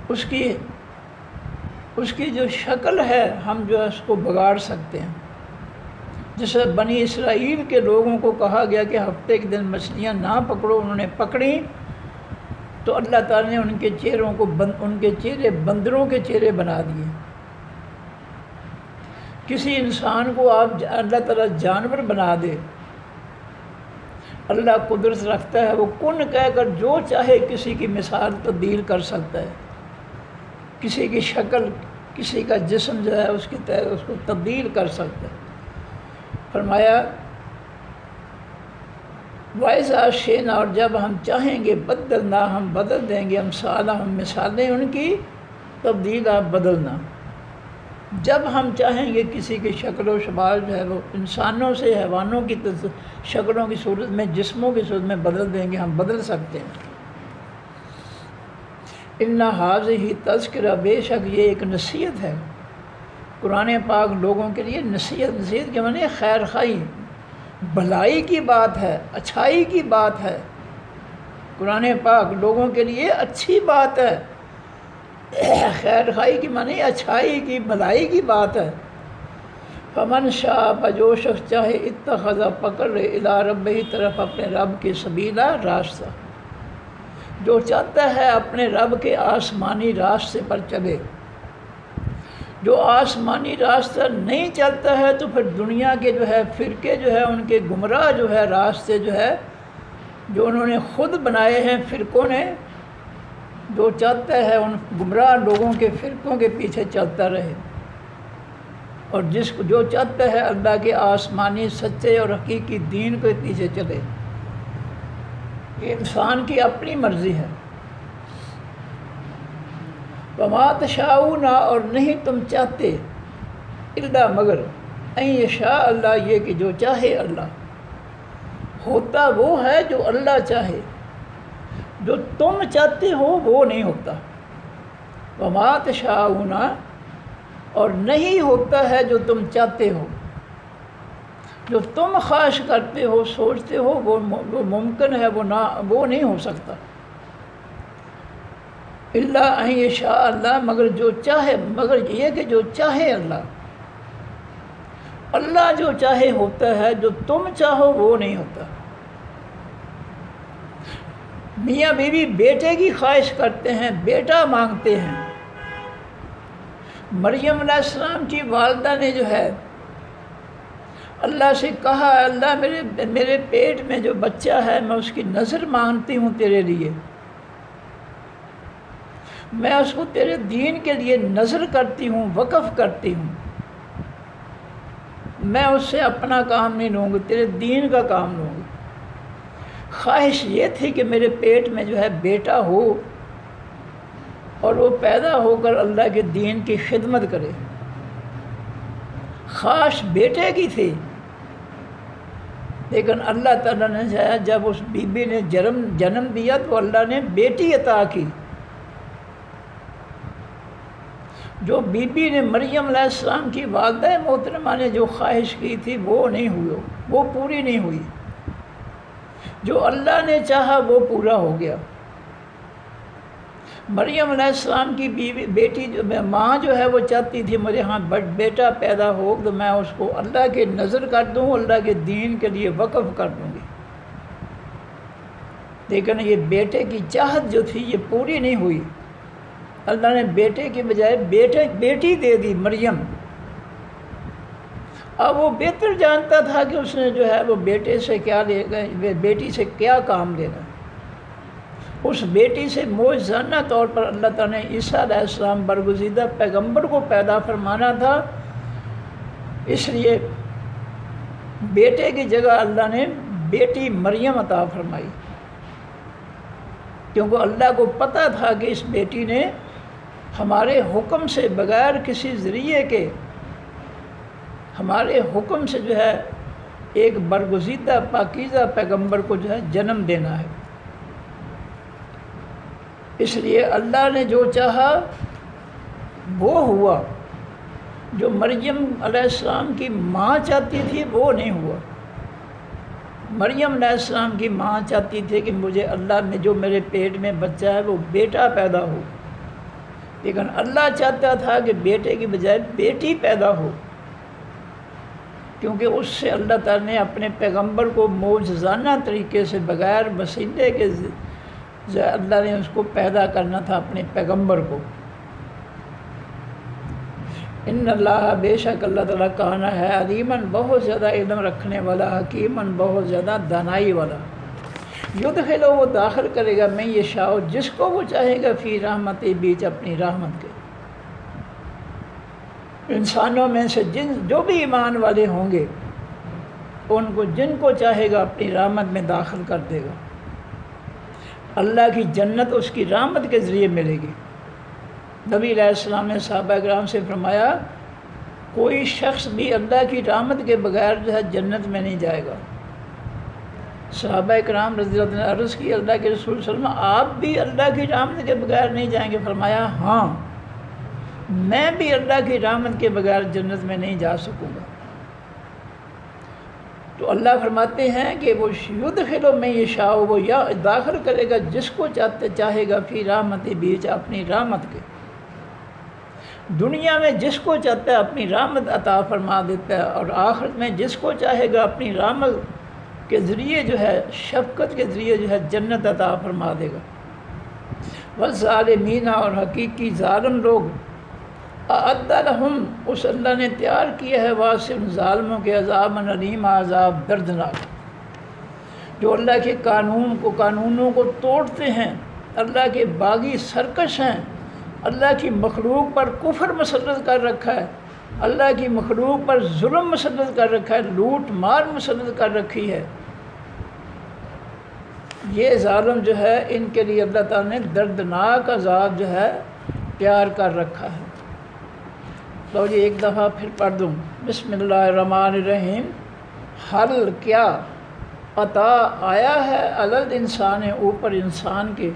اس کی جو شکل ہے، ہم جو ہے اس کو بگاڑ سکتے ہیں۔ جیسے بنی اسرائیل کے لوگوں کو کہا گیا کہ ہفتے کے دن مچھلیاں نہ پکڑو، انہوں نے پکڑیں تو اللہ تعالیٰ نے ان کے چہروں کو ان کے چہرے بندروں کے چہرے بنا دیے۔ کسی انسان کو آپ اللہ تعالیٰ جانور بنا دے، اللہ قدرت رکھتا ہے، وہ کن کہہ کر جو چاہے کسی کی مثال تبدیل کر سکتا ہے، کسی کی شکل، کسی کا جسم جو ہے اس کی اس کو تبدیل کر سکتا ہے۔ فرمایا وَإِذَا شِئْنَا، اور جب ہم چاہیں گے، بدلنا، ہم بدل دیں گے، امثالہم، مثالیں ان کی، تبدیلا، بدلنا۔ جب ہم چاہیں گے کسی کی شکل و شمال جو ہے وہ انسانوں سے حیوانوں کی شکلوں کی صورت میں، جسموں کی صورت میں بدل دیں گے، ہم بدل سکتے ہیں۔ اِنَّ هَٰذِهِ تذکرہ، بے شک یہ ایک نصیحت ہے، قرآن پاک لوگوں کے لیے نصیحت کے معنی خیر خواہی، بھلائی کی بات ہے، اچھائی کی بات ہے۔ قرآن پاک لوگوں کے لیے اچھی بات ہے، خیر خواہی کی معنی اچھائی کی، بھلائی کی بات ہے۔ فمن شاء، جو شخص چاہے، اتخذ، پکڑ لے، الی ربہ، طرف اپنے رب کے، سبیلا، راستہ، جو چاہتا ہے اپنے رب کے آسمانی راستے پر چلے۔ جو آسمانی راستہ نہیں چلتا ہے تو پھر دنیا کے جو ہے فرقے جو ہے ان کے گمراہ جو ہے راستے جو ہے جو انہوں نے خود بنائے ہیں فرقوں نے، جو چاہتا ہے ان گمراہ لوگوں کے فرقوں کے پیچھے چلتا رہے، اور جو چاہتا ہے اللہ کے آسمانی سچے اور حقیقی دین کے پیچھے چلے۔ یہ انسان کی اپنی مرضی ہے۔ وَمَا تَشَاءُونَ، اور نہیں تم چاہتے، الا مگر، ان یشاء اللہ، یہ کہ جو چاہے اللہ، ہوتا وہ ہے جو اللہ چاہے، جو تم چاہتے ہو وہ نہیں ہوتا۔ وَمَا تَشَاءُونَ، اور نہیں ہوتا ہے جو تم چاہتے ہو، جو تم خواہش کرتے ہو، سوچتے ہو، وہ ممکن ہے، وہ نہیں ہو سکتا۔ اللہ ان یشاء اللہ، مگر جو چاہے، مگر یہ کہ جو چاہے اللہ جو چاہے ہوتا ہے، جو تم چاہو وہ نہیں ہوتا۔ میاں بیوی بیٹے کی خواہش کرتے ہیں، بیٹا مانگتے ہیں۔ مریم علیہ السلام کی والدہ نے جو ہے اللہ سے کہا، اللہ میرے پیٹ میں جو بچہ ہے میں اس کی نظر مانگتی ہوں تیرے لیے، میں اس کو تیرے دین کے لیے نظر کرتی ہوں، وقف کرتی ہوں، میں اس سے اپنا کام نہیں لوں گی، تیرے دین کا کام لوں گی۔ خواہش یہ تھی کہ میرے پیٹ میں جو ہے بیٹا ہو اور وہ پیدا ہو کر اللہ کے دین کی خدمت کرے۔ خواہش بیٹے کی تھی، لیکن اللہ تعالیٰ نے چاہا جب اس بی بی نے جنم دیا تو اللہ نے بیٹی عطا کی۔ جو بی بی نے مریم علیہ السلام کی والدہ محترمہ نے جو خواہش کی تھی وہ نہیں ہوئی، وہ پوری نہیں ہوئی۔ جو اللہ نے چاہا وہ پورا ہو گیا۔ مریم علیہ السلام کی بیٹی ماں جو ہے وہ چاہتی تھی میرے ہاں بیٹا پیدا ہو تو میں اس کو اللہ کے نظر کر دوں، اللہ کے دین کے لیے وقف کر دوں گی، لیکن یہ بیٹے کی چاہت جو تھی یہ پوری نہیں ہوئی۔ اللہ نے بیٹے کے بجائے بیٹی دے دی مریم۔ اب وہ بہتر جانتا تھا کہ اس نے جو ہے وہ بیٹے سے کیا لے گا، بیٹی سے کیا کام لینا۔ اس بیٹی سے معجزانہ طور پر اللہ تعالیٰ نے عیسیٰ علیہ السلام برگزیدہ پیغمبر کو پیدا فرمانا تھا، اس لیے بیٹے کی جگہ اللہ نے بیٹی مریم عطا فرمائی، کیونکہ اللہ کو پتہ تھا کہ اس بیٹی نے ہمارے حکم سے بغیر کسی ذریعے کے ہمارے حکم سے جو ہے ایک برگزیدہ پاکیزہ پیغمبر کو جو ہے جنم دینا ہے۔ اس لیے اللہ نے جو چاہا وہ ہوا۔ جو مریم علیہ السلام کی ماں چاہتی تھی وہ نہیں ہوا۔ مریم علیہ السلام کی ماں چاہتی تھی کہ مجھے اللہ نے جو میرے پیٹ میں بچہ ہے وہ بیٹا پیدا ہو، لیکن اللہ چاہتا تھا کہ بیٹے کی بجائے بیٹی پیدا ہو، کیونکہ اس سے اللہ تعالیٰ نے اپنے پیغمبر کو معجزانہ طریقے سے بغیر وسیلے کے اللہ نے اس کو پیدا کرنا تھا، اپنے پیغمبر کو۔ ان اللہ، بے شک اللہ تعالیٰ کانا ہے، علیماً بہت زیادہ علم رکھنے والا، حکیماً بہت زیادہ دانائی والا۔ یدخل، وہ داخل کرے گا، میں یشاء، جس کو وہ چاہے گا، فی رحمت، بیچ اپنی رحمت کے۔ انسانوں میں سے جو بھی ایمان والے ہوں گے ان کو جن کو چاہے گا اپنی رحمت میں داخل کر دے گا۔ اللہ کی جنت اس کی رحمت کے ذریعے ملے گی۔ نبی علیہ السلام نے صحابہ کرام سے فرمایا کوئی شخص بھی اللہ کی رحمت کے بغیر جو ہے جنت میں نہیں جائے گا۔ صحابہ کرام رضی اللہ عنہ نے عرض کی اللہ کے رسول صلی اللہ علیہ وسلم آپ بھی اللہ کی رحمت کے بغیر نہیں جائیں گے؟ فرمایا ہاں، میں بھی اللہ کی رحمت کے بغیر جنت میں نہیں جا سکوں گا۔ تو اللہ فرماتے ہیں کہ وہ یدخل من یشاء، وہ یا داخل کرے گا جس کو چاہے گا، فی رحمت، بیچ اپنی رحمت کے۔ دنیا میں جس کو چاہتا ہے اپنی رحمت عطا فرما دیتا ہے، اور آخرت میں جس کو چاہے گا اپنی رحمت کے ذریعے جو ہے، شفقت کے ذریعے جو ہے جنت عطا فرما دے گا۔ والظالمین، اور حقیقی ظالم لوگ، اعد لہم، اس اللہ نے تیار کیا ہے واسع ظالموں کے عذاب علیم، عذاب دردناک، جو اللہ کے قانونوں کو توڑتے ہیں، اللہ کے باغی سرکش ہیں، اللہ کی مخلوق پر کفر مسلط کر رکھا ہے، اللہ کی مخلوق پر ظلم مسلط کر رکھا ہے، لوٹ مار مسلط کر رکھی ہے۔ یہ ظالم جو ہے ان کے لیے اللہ تعالیٰ نے دردناک عذاب جو ہے تیار کر رکھا ہے۔ لو جی ایک دفعہ پھر پڑھ دوں، بسم اللہ الرحمن الرحیم۔ حل، کیا، عطا آیا ہے، علل انسان، اوپر انسان کے،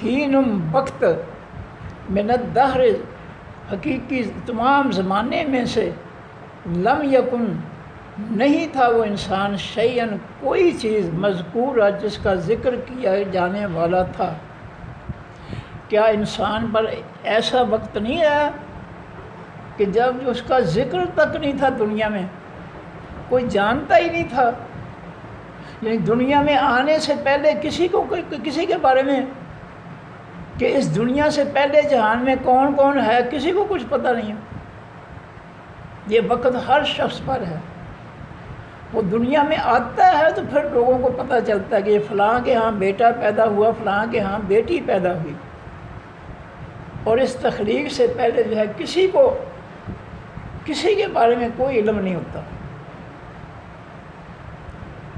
ہینم، وقت، من الدہر، حقیقی تمام زمانے میں سے لم یکن نہیں تھا وہ انسان شیئن کوئی چیز مذکورہ جس کا ذکر کیا جانے والا تھا۔ کیا انسان پر ایسا وقت نہیں آیا کہ جب اس کا ذکر تک نہیں تھا دنیا میں، کوئی جانتا ہی نہیں تھا؟ یعنی دنیا میں آنے سے پہلے کسی کے بارے میں کہ اس دنیا سے پہلے جہان میں کون کون ہے کسی کو کچھ پتہ نہیں ہے۔ یہ وقت ہر شخص پر ہے، وہ دنیا میں آتا ہے تو پھر لوگوں کو پتہ چلتا ہے کہ یہ فلاں کے ہاں بیٹا پیدا ہوا، فلاں کے ہاں بیٹی پیدا ہوئی، اور اس تخلیق سے پہلے جو ہے کسی کے بارے میں کوئی علم نہیں ہوتا۔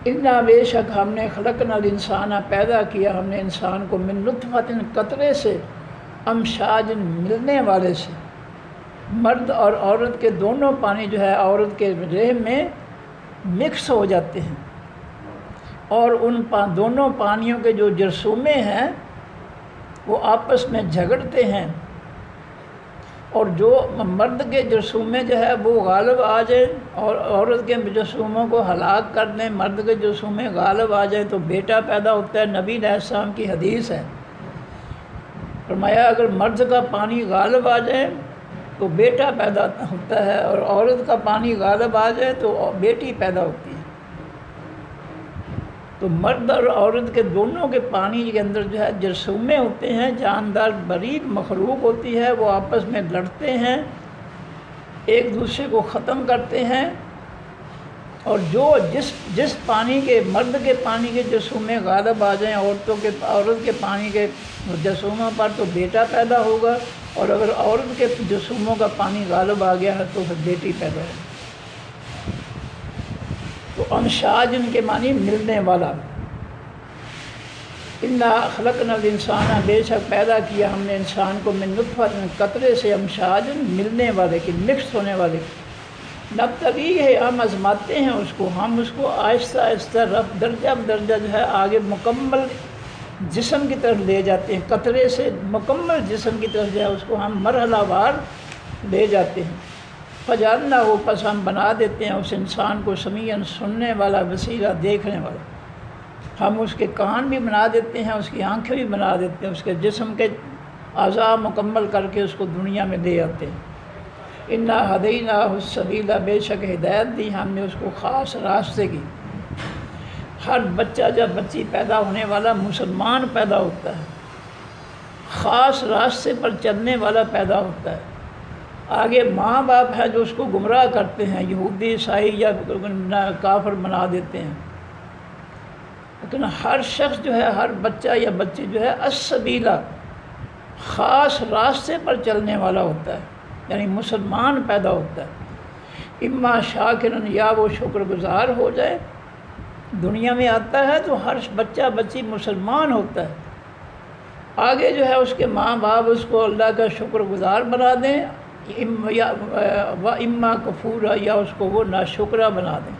انا بے شک ہم نے خلقنا الانسان پیدا کیا ہم نے انسان کو من نطفۃ قطرے سے، امشاج ملنے والے سے، مرد اور عورت کے دونوں پانی جو ہے عورت کے رحم میں مکس ہو جاتے ہیں، اور ان دونوں پانیوں کے جو جرثومے ہیں وہ آپس میں جھگڑتے ہیں، اور جو مرد کے جرثومے جو ہے وہ غالب آ جائیں اور عورت کے جرثوموں کو ہلاک کر دیں، مرد کے جرثومے غالب آ جائیں تو بیٹا پیدا ہوتا ہے۔ نبی علیہ السلام کی حدیث ہے، فرمایا اگر مرد کا پانی غالب آ جائے تو بیٹا پیدا ہوتا ہے، اور عورت کا پانی غالب آ جائے تو بیٹی پیدا ہوتی ہے۔ تو مرد اور عورت کے دونوں کے پانی کے اندر جو ہے جرثومے ہوتے ہیں، جاندار باریک مخلوق ہوتی ہے، وہ آپس میں لڑتے ہیں، ایک دوسرے کو ختم کرتے ہیں، اور جس پانی کے مرد کے پانی کے جرثومے غالب آ جائیں عورت کے پانی کے جرثوموں پر تو بیٹا پیدا ہوگا، اور اگر عورت کے جرثوموں کا پانی غالب آ گیا ہے تو پھر بیٹی پیدا ہوگی۔ تو امشاج ان کے معنی ملنے والا۔ انا خلقنا الانسان بے شک پیدا کیا ہم نے انسان کو من نطفۃ قطرے سے، امشاج ملنے والے کی، مکس ہونے والے کی، نبتغی ہے ہم آزماتے ہیں ہم اس کو آہستہ آہستہ درجہ بدرجہ جو ہے آگے مکمل جسم کی طرف لے جاتے ہیں، قطرے سے مکمل جسم کی طرف جو ہے اس کو ہم مرحلہ وار لے جاتے ہیں۔ فجعلناہ پس ہم بنا دیتے ہیں اس انسان کو سمیعاً سننے والا، بصیرا دیکھنے والا، ہم اس کے کان بھی بنا دیتے ہیں، اس کی آنکھیں بھی بنا دیتے ہیں، اس کے جسم کے اعضاء مکمل کر کے اس کو دنیا میں لے آتے ہیں۔ انا ہدیناہ السبیل بے شک ہدایت دی ہم نے اس کو خاص راستے کی۔ ہر بچہ جب بچی پیدا ہونے والا مسلمان پیدا ہوتا ہے، خاص راستے پر چلنے والا پیدا ہوتا ہے۔ آگے ماں باپ ہے جو اس کو گمراہ کرتے ہیں، یہودی عیسائی یا کافر بنا دیتے ہیں، لیکن ہر شخص جو ہے، ہر بچہ یا بچی جو ہے السبیلہ خاص راستے پر چلنے والا ہوتا ہے، یعنی مسلمان پیدا ہوتا ہے۔ اما شاکرن یا وہ شکر گزار ہو جائے، دنیا میں آتا ہے تو ہر بچہ بچی مسلمان ہوتا ہے، آگے جو ہے اس کے ماں باپ اس کو اللہ کا شکر گزار بنا دیں، اما کفورا یا اس کو وہ ناشکرہ بنا دیں۔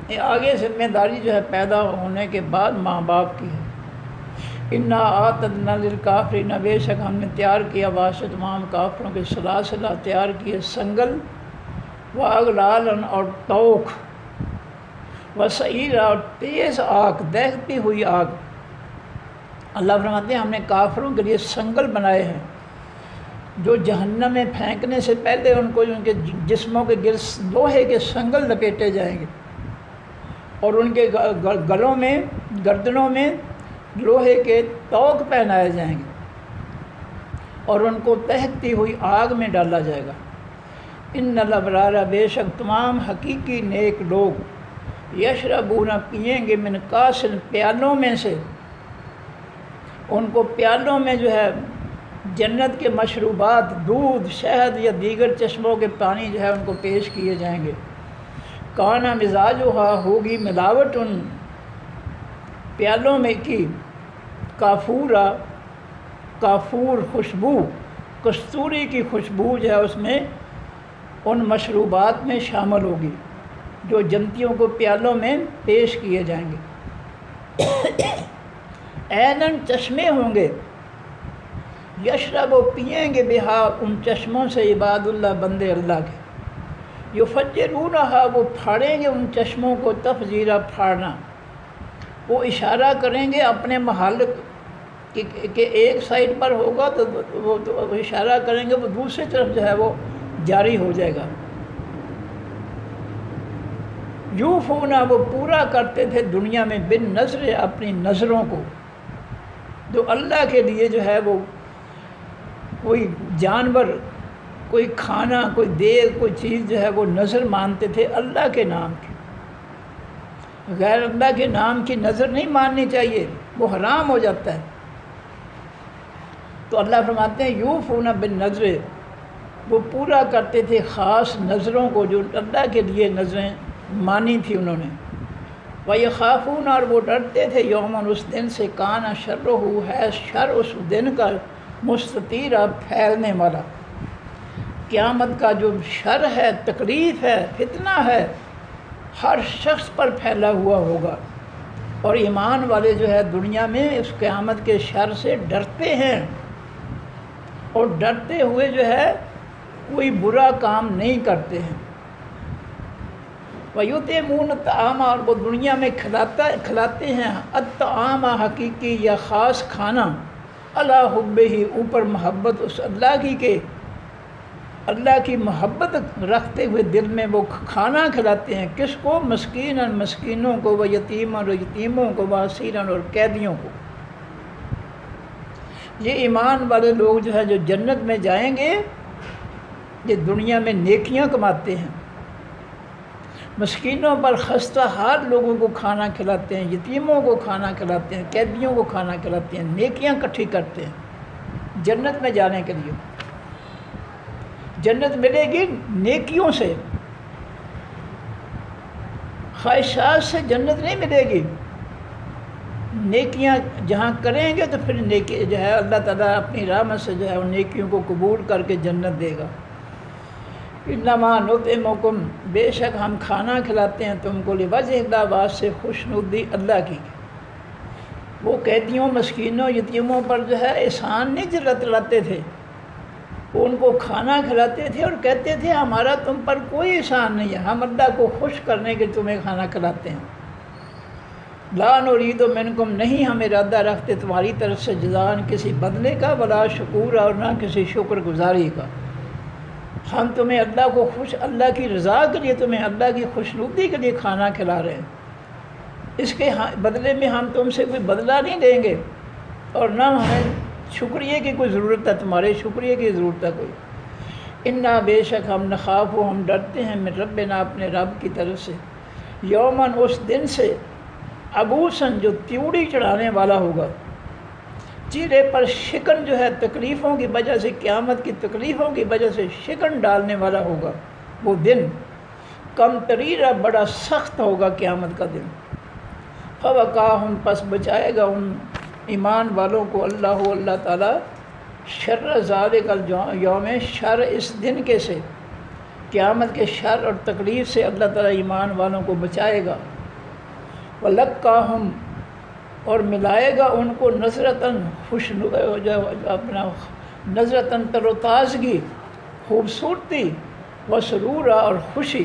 یہ آگے ذمہ داری جو ہے پیدا ہونے کے بعد ماں باپ کی ہے۔ انا اعتدنا للکافرین بے شک ہم نے تیار کیا واسطے تمام کافروں کے سلاسلہ، تیار کیے سنگل، واغلالن اور توق، وسعیرا اور تیز آگ، دہتی ہوئی آگ۔ اللہ فرماتے ہیں ہم نے کافروں کے لیے سنگل بنائے ہیں جو جہنم میں پھینکنے سے پہلے ان کو ان کے جسموں کے گرد لوہے کے سنگل لپیٹے جائیں گے، اور ان کے گلوں میں، گردنوں میں لوہے کے توق پہنائے جائیں گے، اور ان کو دہتی ہوئی آگ میں ڈالا جائے گا۔ ان الابرار بے شک تمام حقیقی نیک لوگ، یشربون پئیں گے من کاسن پیالوں میں سے، ان کو پیالوں میں جو ہے جنت کے مشروبات، دودھ، شہد یا دیگر چشموں کے پانی جو ہے ان کو پیش کیے جائیں گے۔ کانا مزاجھا ہوگی ملاوٹ ان پیالوں میں کی، کافورا کافور خوشبو، کستوری کی خوشبو جو ہے اس میں ان مشروبات میں شامل ہوگی جو جنتیوں کو پیالوں میں پیش کیے جائیں گے۔ عیناً چشمے ہوں گے، یشرب و پئیں گے بہا ان چشموں سے عباد اللہ بندے اللہ کے، یفجرونہا وہ پھاڑیں گے ان چشموں کو تفجیرا پھاڑنا، وہ اشارہ کریں گے اپنے محل کہ ایک سائڈ پر ہوگا تو وہ اشارہ کریں گے وہ دوسری طرف جو ہے وہ جاری ہو جائے گا۔ یوفونا وہ پورا کرتے تھے دنیا میں بن نظر اپنی نظروں کو، جو اللہ کے لیے جو ہے وہ کوئی جانور، کوئی کھانا، کوئی دیر، کوئی چیز جو ہے وہ نظر مانتے تھے اللہ کے نام کی، غیر اللہ کے نام کی نظر نہیں ماننی چاہیے، وہ حرام ہو جاتا ہے۔ تو اللہ فرماتے ہیں یوفون بالنظر، وہ پورا کرتے تھے خاص نظروں کو جو اللہ کے لیے نظریں مانی تھی انہوں نے۔ وَيَخَافُونَ اور وہ ڈرتے تھے یوماً اس دن سے، کان شرہ ہے شر اس دن کا مستطیرا پھیلنے والا، قیامت کا جو شر ہے، تکلیف ہے، فتنہ ہے، ہر شخص پر پھیلا ہوا ہوگا، اور ایمان والے جو ہے دنیا میں اس قیامت کے شر سے ڈرتے ہیں، اور ڈرتے ہوئے جو ہے کوئی برا کام نہیں کرتے ہیں۔ وَيُطْعِمُونَ الطَّعَامَ اور وہ دنیا میں کھلاتے ہیں الطعام حقیقی یا خاص کھانا، علی حبہ اوپر محبت اس اللہ کی کہ اللہ کی محبت رکھتے ہوئے دل میں وہ کھانا کھلاتے ہیں، کس کو؟ مسکیناً مسکینوں کو، و یتیماً اور یتیموں کو، و اسیراً اور قیدیوں کو۔ یہ ایمان والے لوگ جو ہے جو جنت میں جائیں گے، یہ دنیا میں نیکیاں کماتے ہیں، مسکینوں پر خستہ حال لوگوں کو کھانا کھلاتے ہیں، یتیموں کو کھانا کھلاتے ہیں، قیدیوں کو کھانا کھلاتے ہیں، نیکیاں اکٹھی کرتے ہیں جنت میں جانے کے لیے۔ جنت ملے گی نیکیوں سے، خواہشات سے جنت نہیں ملے گی۔ نیکیاں جہاں کریں گے تو پھر نیکی جو ہے اللہ تعالیٰ اپنی رحمت سے جو ہے ان نیکیوں کو قبول کر کے جنت دے گا۔ انما نطعمکم بے شک ہم کھانا کھلاتے ہیں تم کو لوجہ اللہ واسطے خوشنودی اللہ کی۔ وہ قیدیوں، مسکینوں، یتیموں پر جو ہے احسان نہیں جتلاتے تھے، وہ ان کو کھانا کھلاتے تھے اور کہتے تھے ہمارا تم پر کوئی احسان نہیں ہے، ہم اللہ کو خوش کرنے کے تمہیں کھانا کھلاتے ہیں۔ لا نرید منکم نہیں ہم ارادہ رکھتے تمہاری طرف سے جزان کسی بدلے کا، ولا شکور اور نہ کسی شکر گزاری کا، ہم تمہیں اللہ کو خوش، اللہ کی رضا کے لیے، تمہیں اللہ کی خوشنودی کے لیے کھانا کھلا رہے ہیں، اس کے بدلے میں ہم تم سے کوئی بدلہ نہیں لیں گے، اور نہ ہمیں شکریہ کی کوئی ضرورت ہے، تمہارے شکریہ کی ضرورت ہے کوئی۔ انا بے شک ہم نخاف ہم ڈرتے ہیں من ربنا اپنے رب کی طرف سے، یومن اس دن سے، عبوسن جو تیوڑی چڑھانے والا ہوگا، چہرے پر شکن جو ہے تکلیفوں کی وجہ سے، قیامت کی تکلیفوں کی وجہ سے شکن ڈالنے والا ہوگا وہ دن، کم تریرا بڑا سخت ہوگا قیامت کا دن۔ فوقاہم پس بچائے گا ان ایمان والوں کو اللہ تعالیٰ شر ذالک الیوم شر اس دن کے سے، قیامت کے شر اور تکلیف سے اللہ تعالیٰ ایمان والوں کو بچائے گا۔ وَلَقَّاهُمْ اور ملائے گا ان کو نظرتاً اپنا نظرتاً تر و تازگی، خوبصورتی، وسرورا اور خوشی۔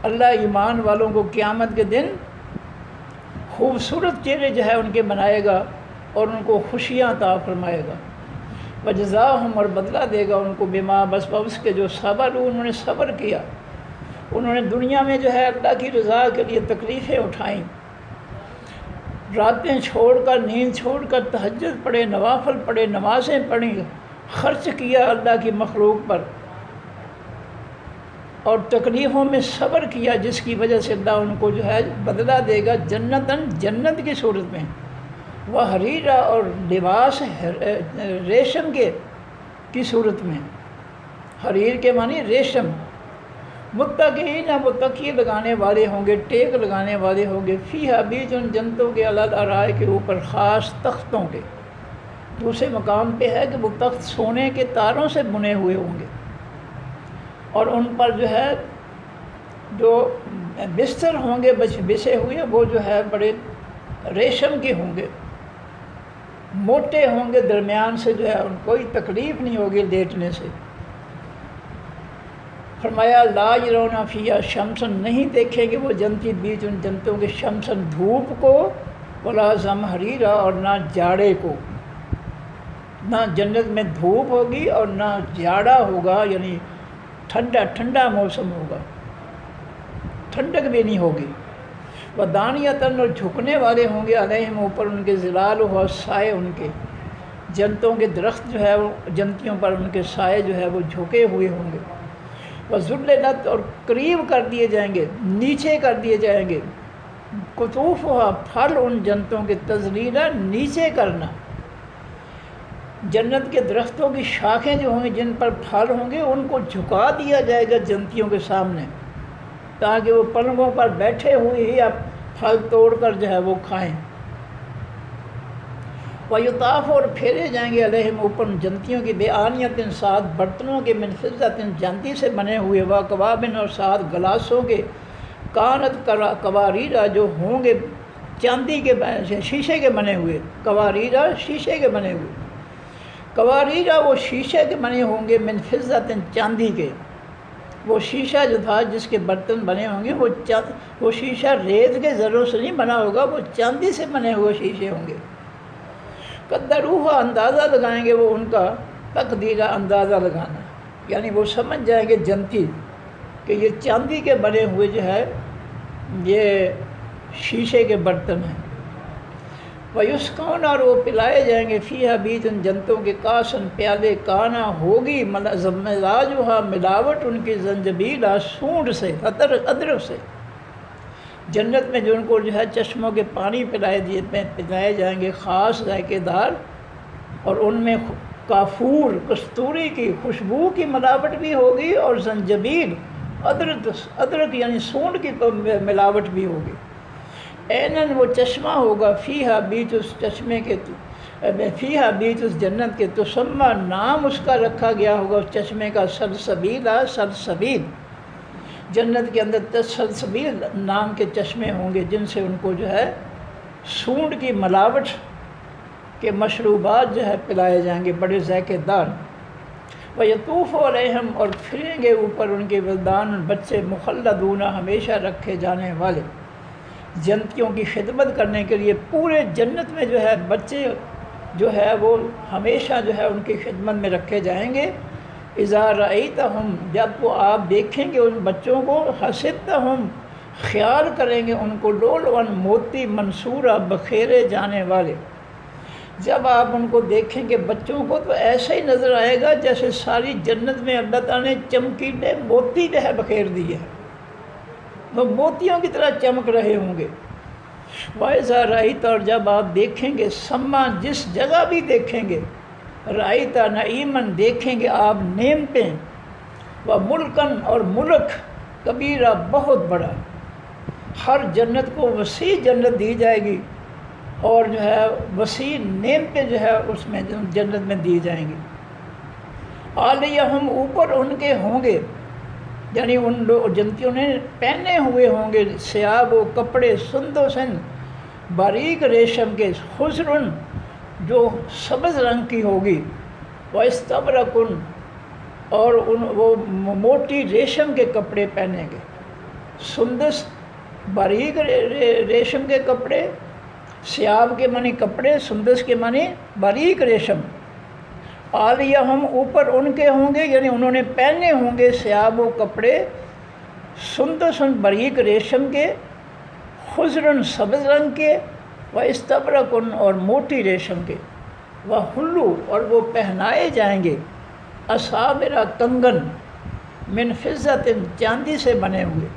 اللہ ایمان والوں کو قیامت کے دن خوبصورت چہرے جو ہے ان کے بنائے گا اور ان کو خوشیاں عطا فرمائے گا۔ وجزاہم اور بدلہ دے گا ان کو بما بس اس کے جو صبر انہوں نے صبر کیا، انہوں نے دنیا میں جو ہے اللہ کی رضا کے لیے تکلیفیں اٹھائیں، راتیں چھوڑ کر، نیند چھوڑ کر تہجد پڑھے، نوافل پڑھے، نمازیں پڑھیں، خرچ کیا اللہ کی مخلوق پر، اور تکلیفوں میں صبر کیا، جس کی وجہ سے اللہ ان کو جو ہے بدلہ دے گا جنتاً جنت کی صورت میں، وہ حریرا اور لباس ریشم کے کی صورت میں، حریر کے معنی ریشم، متقین وہ تکیے لگانے والے ہوں گے، ٹیک لگانے والے ہوں گے، فیہا بیج ان جنتوں کے علی الارائے کے اوپر خاص تختوں کے، دوسرے مقام پہ ہے کہ وہ تخت سونے کے تاروں سے بنے ہوئے ہوں گے، اور ان پر جو ہے جو بستر ہوں گے بچے ہوئے وہ جو ہے بڑے ریشم کے ہوں گے، موٹے ہوں گے، درمیان سے جو ہے ان کوئی تکلیف نہیں ہوگی لیٹنے سے۔ فرمایا لا یرون فیہا شمسن، نہیں دیکھیں گے وہ جنتی بیچ ان جنتوں کے شمسن دھوپ کو، ولا زمہریرا اور نہ جاڑے کو، نہ جنت میں دھوپ ہوگی اور نہ جاڑا ہوگا، یعنی ٹھنڈا موسم ہوگا، ٹھنڈک بھی نہیں ہوگی۔ ودانیتاً اور جھکنے والے ہوں گے علیہم اوپر ان کے ظلال و سائے، ان کے جنتوں کے درخت جو ہے وہ جنتیوں پر ان کے سائے جو ہے وہ جھکے ہوئے ہوں گے۔ وذللت اور قریب کر دیے جائیں گے، نیچے کر دیے جائیں گے، قطوفہا پھل ان جنتوں کے تذلیلا نیچے کرنا، جنت کے درختوں کی شاخیں جو ہوں گی جن پر پھل ہوں گے ان کو جھکا دیا جائے گا جنتیوں کے سامنے، تاکہ وہ پلنگوں پر بیٹھے ہوئے ہی اب پھل توڑ کر جو ہے وہ کھائیں۔ وَيُطَافُ اور پھیرے جائیں گے علیہم اوپر جنتیوں کی بے آنیتن ساتھ برتنوں کے من فضۃ چاندی سے بنے ہوئے، وَأَكْوَابٍ اور ساتھ گلاسوں کے، کانت قواریرا جو ہوں گے چاندی کے شیشے کے بنے ہوئے، قواریرا شیشے کے بنے ہوئے، قواریرا وہ شیشے کے بنے ہوں گے، من فضۃ چاندی کے، وہ شیشہ جو تھا جس کے برتن بنے ہوں گے وہ شیشہ ریت کے ذروں سے نہیں بنا ہوگا، وہ چاندی سے بنے ہوئے شیشے ہوں گے۔ قدروہا اندازہ لگائیں گے وہ ان کا، تقدیرہ اندازہ لگانا، یعنی وہ سمجھ جائیں گے جنتی کہ یہ چاندی کے بنے ہوئے جو ہے یہ شیشے کے برتن ہیں۔ وَيُسْقَوْنَ اور وہ پلائے جائیں گے فیہا بیچ ان جنتوں کے، کاسن پیالے، کانا ہوگی مزاجہا ملاوٹ ان کی، زنجبیلا سونڈ سے، ادرک سے، جنت میں جو ان کو جو ہے چشموں کے پانی پلائے جائیں گے خاص ذائقے دار، اور ان میں کافور کستوری کی خوشبو کی ملاوٹ بھی ہوگی، اور زنجبیل ادرک یعنی سونڈ کی ملاوٹ بھی ہوگی۔ اینن وہ چشمہ ہوگا، فیہا بیچ اس چشمے کے، فیہا بیچ اس جنت کے، تسمہ نام اس کا رکھا گیا ہوگا اس چشمے کا، سلسبیلا سلسبیل، جنت کے اندر سلسبیل نام کے چشمے ہوں گے جن سے ان کو جو ہے سونڈ کی ملاوٹ کے مشروبات جو ہے پلائے جائیں گے بڑے ذائقے دار۔ وَيَطُوفُ عَلَيْهِمْ اور پھریں گے اوپر ان کے ولدان بچے، مخلدون ہمیشہ رکھے جانے والے، جنتیوں کی خدمت کرنے کے لیے پورے جنت میں جو ہے بچے جو ہے وہ ہمیشہ جو ہے ان کی خدمت میں رکھے جائیں گے۔ اذا رأیتہم جب وہ آپ دیکھیں گے ان بچوں کو، حسبتہم خیال کریں گے ان کو، لؤلؤا موتی، منصورا بکھیرے جانے والے، جب آپ ان کو دیکھیں گے بچوں کو تو ایسا ہی نظر آئے گا جیسے ساری جنت میں اللہ تعالیٰ نے چمکیلے موتی جو ہے بکھیر دیے ہیں، وہ موتیوں کی طرح چمک رہے ہوں گے۔ وَإِذَا رَأَيْتَ اور جب آپ دیکھیں گے، سما جس جگہ بھی دیکھیں گے، رأیت نعیمن دیکھیں گے آپ نعمتیں، و ملکن اور ملک کبیرہ بہت بڑا، ہر جنت کو وسیع جنت دی جائے گی، اور جو ہے وسیع نعمتیں جو ہے اس میں جنت میں دی جائیں گی۔ عالیہم اوپر ان کے ہوں گے، یعنی ان جنتیوں نے پہنے ہوئے ہوں گے ثیاب و کپڑے، سندسن باریک ریشم کے، خضرن جو سبز رنگ کی ہوگی، واستبرقن اور وہ موٹی ریشم کے کپڑے پہنیں گے، سندس باریک ریشم کے کپڑے، ثیاب کے معنی کپڑے، سندس کے معنی باریک ریشم۔ عالیہم اوپر ان کے ہوں گے، یعنی انہوں نے پہنے ہوں گے ثیاب و کپڑے، سندسن باریک ریشم کے، خضرن سبز رنگ کے، و استبرقن اور موٹی ریشم کے، و حلو اور وہ پہنائے جائیں گے، اصابرا کنگن، من فضۃ چاندی سے بنے ہوئے،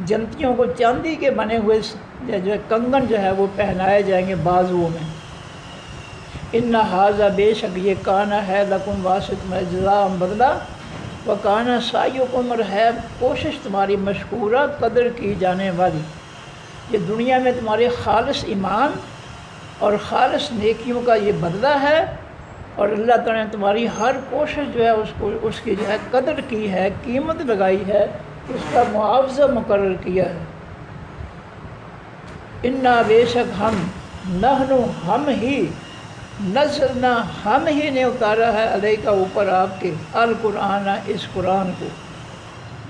جنتیوں کو چاندی کے بنے ہوئے جو کنگن جو ہے وہ پہنائے جائیں گے بازوؤں میں۔ ان ھذا بے شک یہ کانا ہے لکم واسط میں جزا بدلہ، و کانا سعیکم اور ہے کوشش تمہاری مشکورہ قدر کی جانے والی، یہ دنیا میں تمہارے خالص ایمان اور خالص نیکیوں کا یہ بدلہ ہے، اور اللہ تعالیٰ نے تمہاری ہر کوشش جو ہے اس کی جو ہے قدر کی ہے، قیمت لگائی ہے، اس کا معاوضہ مقرر کیا ہے۔ انا بے شک ہم، نحن ہم ہی، نزلنا ہم ہی نے اتارا ہے علیکا اوپر آپ کے القرآن اس قرآن کو.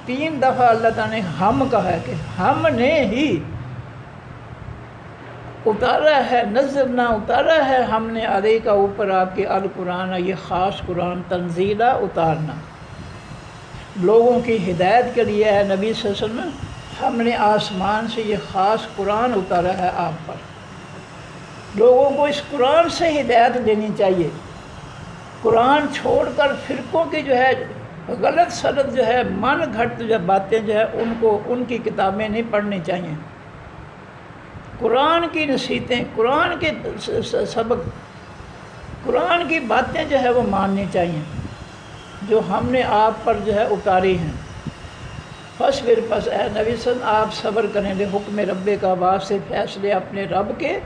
3 دفعہ اللہ تعالیٰ نے ہم کہا ہے کہ ہم نے ہی اتارا ہے. نزلنا اتارا ہے ہم نے علیکا اوپر آپ کے القرآن یہ خاص قرآن تنزیلا اتارنا لوگوں کی ہدایت کے لیے ہے. نبی صلی اللہ علیہ وسلم ہم نے آسمان سے یہ خاص قرآن اتارا ہے آپ پر. لوگوں کو اس قرآن سے ہدایت دینی چاہیے. قرآن چھوڑ کر فرقوں کی جو ہے غلط سلط جو ہے من گھڑت جو باتیں جو ہے ان کی کتابیں نہیں پڑھنی چاہیے. قرآن کی نصیحتیں قرآن کے سبق قرآن کی باتیں جو ہے وہ ماننی چاہیے جو ہم نے آپ پر جو ہے اتاری ہیں. فصبر پس اے نبی صلی اللہ آپ صبر کریں لے حکم رب کا واسطے فیصلے اپنے رب کے.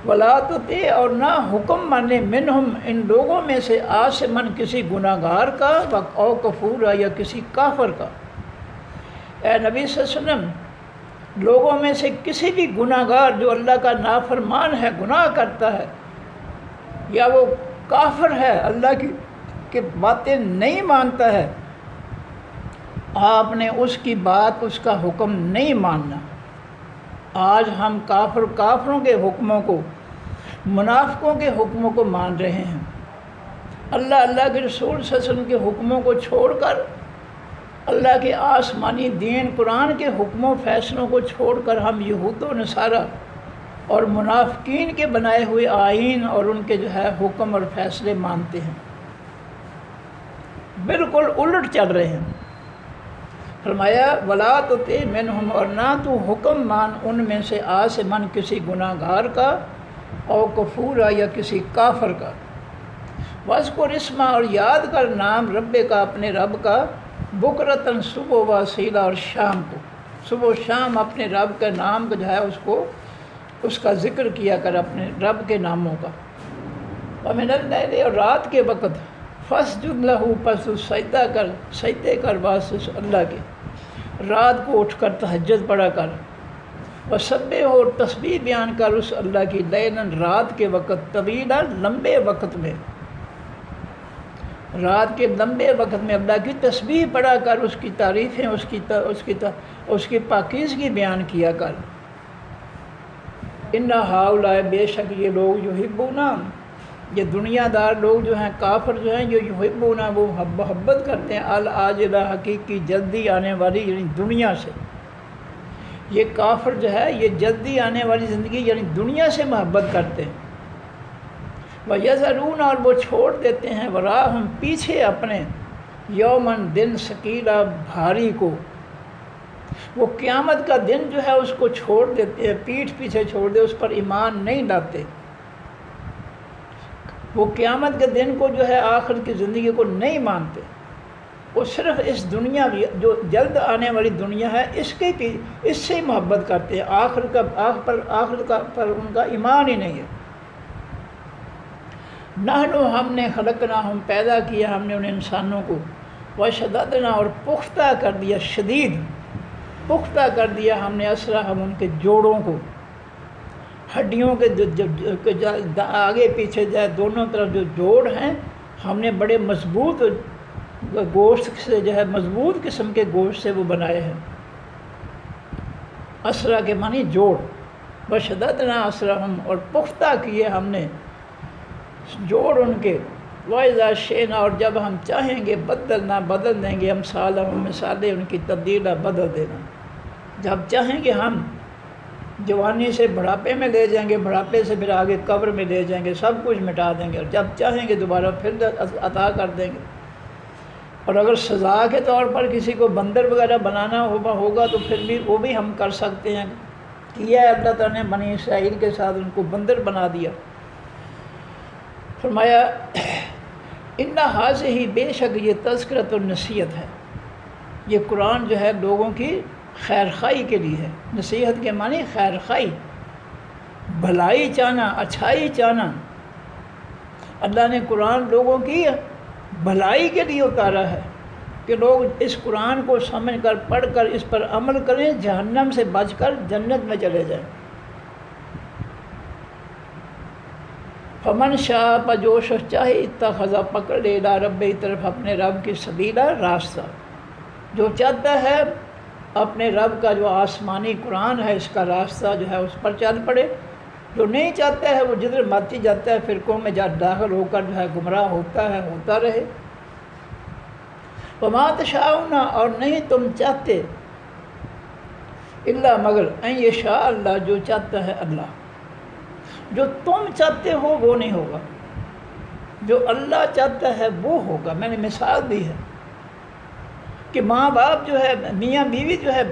ولا تطع اور نہ حکم مانے منہم ان لوگوں میں سے آسمن کسی گناہ گار کا او کفورا یا کسی کافر کا. اے نبی صلی اللہ علیہ وسلم لوگوں میں سے کسی بھی گناہ گار جو اللہ کا نافرمان ہے گناہ کرتا ہے یا وہ کافر ہے اللہ کی باتیں نہیں مانتا ہے آپ نے اس کی بات اس کا حکم نہیں ماننا. آج ہم کافروں کے حکموں کو منافقوں کے حکموں کو مان رہے ہیں. اللہ کے رسول صلی اللہ علیہ وسلم کے حکموں کو چھوڑ کر اللہ کے آسمانی دین قرآن کے حکموں فیصلوں کو چھوڑ کر ہم یہود و نصارہ اور منافقین کے بنائے ہوئے آئین اور ان کے جو ہے حکم اور فیصلے مانتے ہیں. بالکل الٹ چل رہے ہیں. فرمایا ولا تطع منہم اور نہ تو حکم مان ان میں سے آسمن کسی گناہ گار کا او کفورا یا کسی کافر کا. واذکر اسما اور یاد کر نام رب کا اپنے رب کا بکرتاً صبح و اصیلا اور شام کو صبح و شام اپنے رب کے نام کا جو ہے اس کا ذکر کیا کر اپنے رب کے ناموں کا. ومن اللیل اور رات کے وقت فاسجد لہ پس سجدے کر واسطے اللہ کے رات کو اٹھ کر تہجد پڑھا کر. وسبح اور تسبیح بیان کر اس اللہ کی لیلاً رات کے وقت طویلا لمبے وقت میں رات کے لمبے وقت میں اللہ کی تسبیح پڑھا کر اس کی تعریفیں اس کی پاکیزگی بیان کیا کر. ان ہؤلاء بے شک یہ لوگ یحبون یہ دنیا دار لوگ جو ہیں کافر جو ہیں جو یحبون وہ محبت کرتے ہیں العاجلہ حقیقی جلدی آنے والی یعنی دنیا سے. یہ کافر جو ہے یہ جلدی آنے والی زندگی یعنی دنیا سے محبت کرتے ہیں. وَيَذَرُونَ اور وہ چھوڑ دیتے ہیں وراءہم پیچھے اپنے یومن دن ثقیلا بھاری کو. وہ قیامت کا دن جو ہے اس کو چھوڑ دیتے ہیں پیٹھ پیچھے چھوڑ دے اس پر ایمان نہیں لاتے. وہ قیامت کے دن کو جو ہے آخر کی زندگی کو نہیں مانتے. وہ صرف اس دنیا جو جلد آنے والی دنیا ہے اس سے ہی محبت کرتے ہیں. آخر پر ان کا ایمان ہی نہیں ہے. نحنو ہم نے خلقنا ہم پیدا کیا ہم نے ان انسانوں کو وشددنا اور پختہ کر دیا شدید پختہ کر دیا ہم نے اسرا ہم ان کے جوڑوں کو ہڈیوں کے آگے پیچھے جائے دونوں طرف جو جوڑ ہیں ہم نے بڑے مضبوط گوشت سے جو ہے مضبوط قسم کے گوشت سے وہ بنائے ہیں. اسرا کے معنی جوڑ. وشددنا اسرہم اور پختہ کیے ہم نے جوڑ ان کے. وَإِذَا شِئْنَا اور جب ہم چاہیں گے بدل دیں گے امثالہم مثالیں ان کی تبدیل بدل دینا. جب چاہیں گے ہم جوانی سے بڑھاپے میں لے جائیں گے بڑھاپے سے پھر آگے قبر میں لے جائیں گے سب کچھ مٹا دیں گے اور جب چاہیں گے دوبارہ پھر عطا کر دیں گے. اور اگر سزا کے طور پر کسی کو بندر وغیرہ بنانا ہوگا تو پھر بھی وہ بھی ہم کر سکتے ہیں. کیا ہے اللہ تعالیٰ نے بنی اسرائیل کے ساتھ ان کو بندر بنا دیا. فرمایا ان ہذہ بے شک یہ تذکرۃ النصیحت ہے. یہ قرآن جو ہے لوگوں کی خیر خواہی کے لیے ہے. نصیحت کے معنی خیر خواہی بھلائی چاہنا اچھائی چاہنا. اللہ نے قرآن لوگوں کی بھلائی کے لیے اتارا ہے کہ لوگ اس قرآن کو سمجھ کر پڑھ کر اس پر عمل کریں جہنم سے بچ کر جنت میں چلے جائیں. فمن شاء پر جو شخص چاہے اتخذ پکڑ لے الی ربہ طرف اپنے رب کی سبیلا راستہ، جو چاہتا ہے اپنے رب کا جو آسمانی قرآن ہے اس کا راستہ جو ہے اس پر چل پڑے، جو نہیں چاہتا ہے وہ جدھر مرضی جاتا ہے فرقوں میں جا داخل ہو کر جو ہے گمراہ ہوتا رہے۔ وما تشاءون اور نہیں تم چاہتے الا مگر ان یشاء اللہ جو چاہتا ہے اللہ، جو تم چاہتے ہو وہ نہیں ہوگا، جو اللہ چاہتا ہے وہ ہوگا۔ میں نے مثال دی ہے کہ ماں باپ جو ہے میاں بیوی جو ہے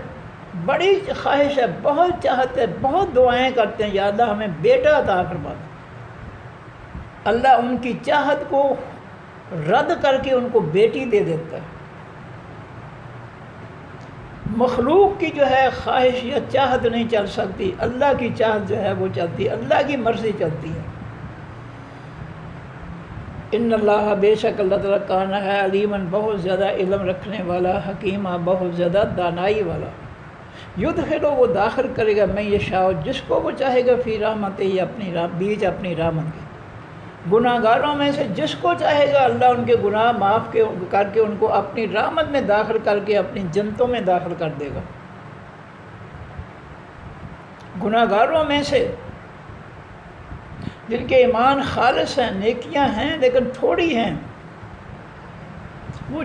بڑی خواہش ہے، بہت چاہتے ہیں، بہت دعائیں کرتے ہیں یا اللہ ہمیں بیٹا عطا فرما دے، اللہ ان کی چاہت کو رد کر کے ان کو بیٹی دے دیتا ہے۔ مخلوق کی جو ہے خواہش یا چاہت نہیں چل سکتی، اللہ کی چاہت جو ہے وہ چلتی ہے، اللہ کی مرضی چلتی ہے۔ ان اللہ بے شک اللہ تعالیٰ کان ہے علیماً بہت زیادہ علم رکھنے والا، حکیمہ بہت زیادہ دانائی والا۔ یدخلو وہ داخل کرے گا من یشاء جس کو وہ چاہے گا فی رحمتہ بیچ اپنی رحمت کے، گناہ گاروں میں سے جس کو چاہے گا اللہ ان کے گناہ معاف کر کے ان کو اپنی رحمت میں داخل کر کے اپنی جنتوں میں داخل کر دے گا۔ گناہ گاروں میں سے جن کے ایمان خالص ہیں، نیکیاں ہیں لیکن تھوڑی ہیں، وہ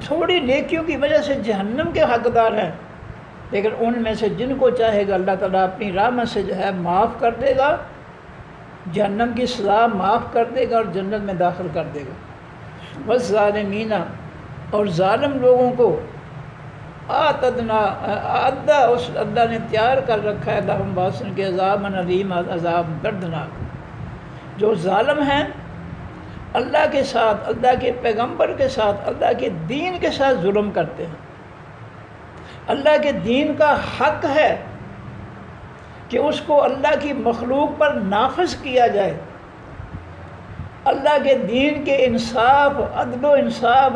تھوڑی نیکیوں کی وجہ سے جہنم کے حقدار ہیں، لیکن ان میں سے جن کو چاہے گا اللہ تعالیٰ اپنی رحمت سے جو ہے معاف کر دے گا، جہنم کی سزا معاف کر دے گا اور جنت میں داخل کر دے گا۔ والظالمین اور ظالم لوگوں کو آدھا اس اللہ نے تیار کر رکھا ہے لہم باسن کے عذاب علیم، عذاب دردناک۔ جو ظالم ہیں اللہ کے ساتھ، اللہ کے پیغمبر کے ساتھ، اللہ کے دین کے ساتھ ظلم کرتے ہیں، اللہ کے دین کا حق ہے کہ اس کو اللہ کی مخلوق پر نافذ کیا جائے، اللہ کے دین کے انصاف، عدل و انصاف،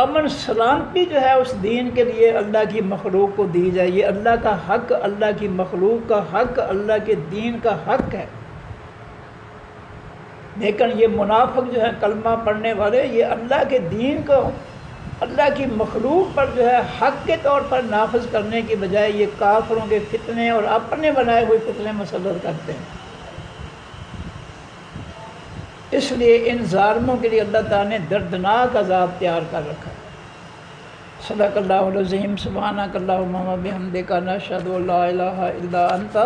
امن سلامتی جو ہے اس دین کے لیے اللہ کی مخلوق کو دی جائے۔ یہ اللہ کا حق، اللہ کی مخلوق کا حق، اللہ کے دین کا حق ہے۔ لیکن یہ منافق جو ہے کلمہ پڑھنے والے، یہ اللہ کے دین کو اللہ کی مخلوق پر جو ہے حق کے طور پر نافذ کرنے کی بجائے یہ کافروں کے فتنے اور اپنے بنائے ہوئے فتنے مسلط کرتے ہیں۔ اس لیے ان ظالموں کے لیے اللہ تعالیٰ نے دردناک عذاب تیار کر رکھا ہے۔ صدق اللہ العظیم۔ سبحانک اللہم و بحمدک نشہد ان لا الہ الا انت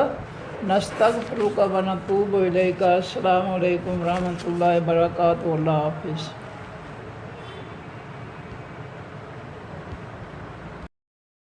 نستغفرک و نتوب الیک۔ السلام علیکم ورحمۃ اللہ وبرکاتہ۔ اللہ حافظ۔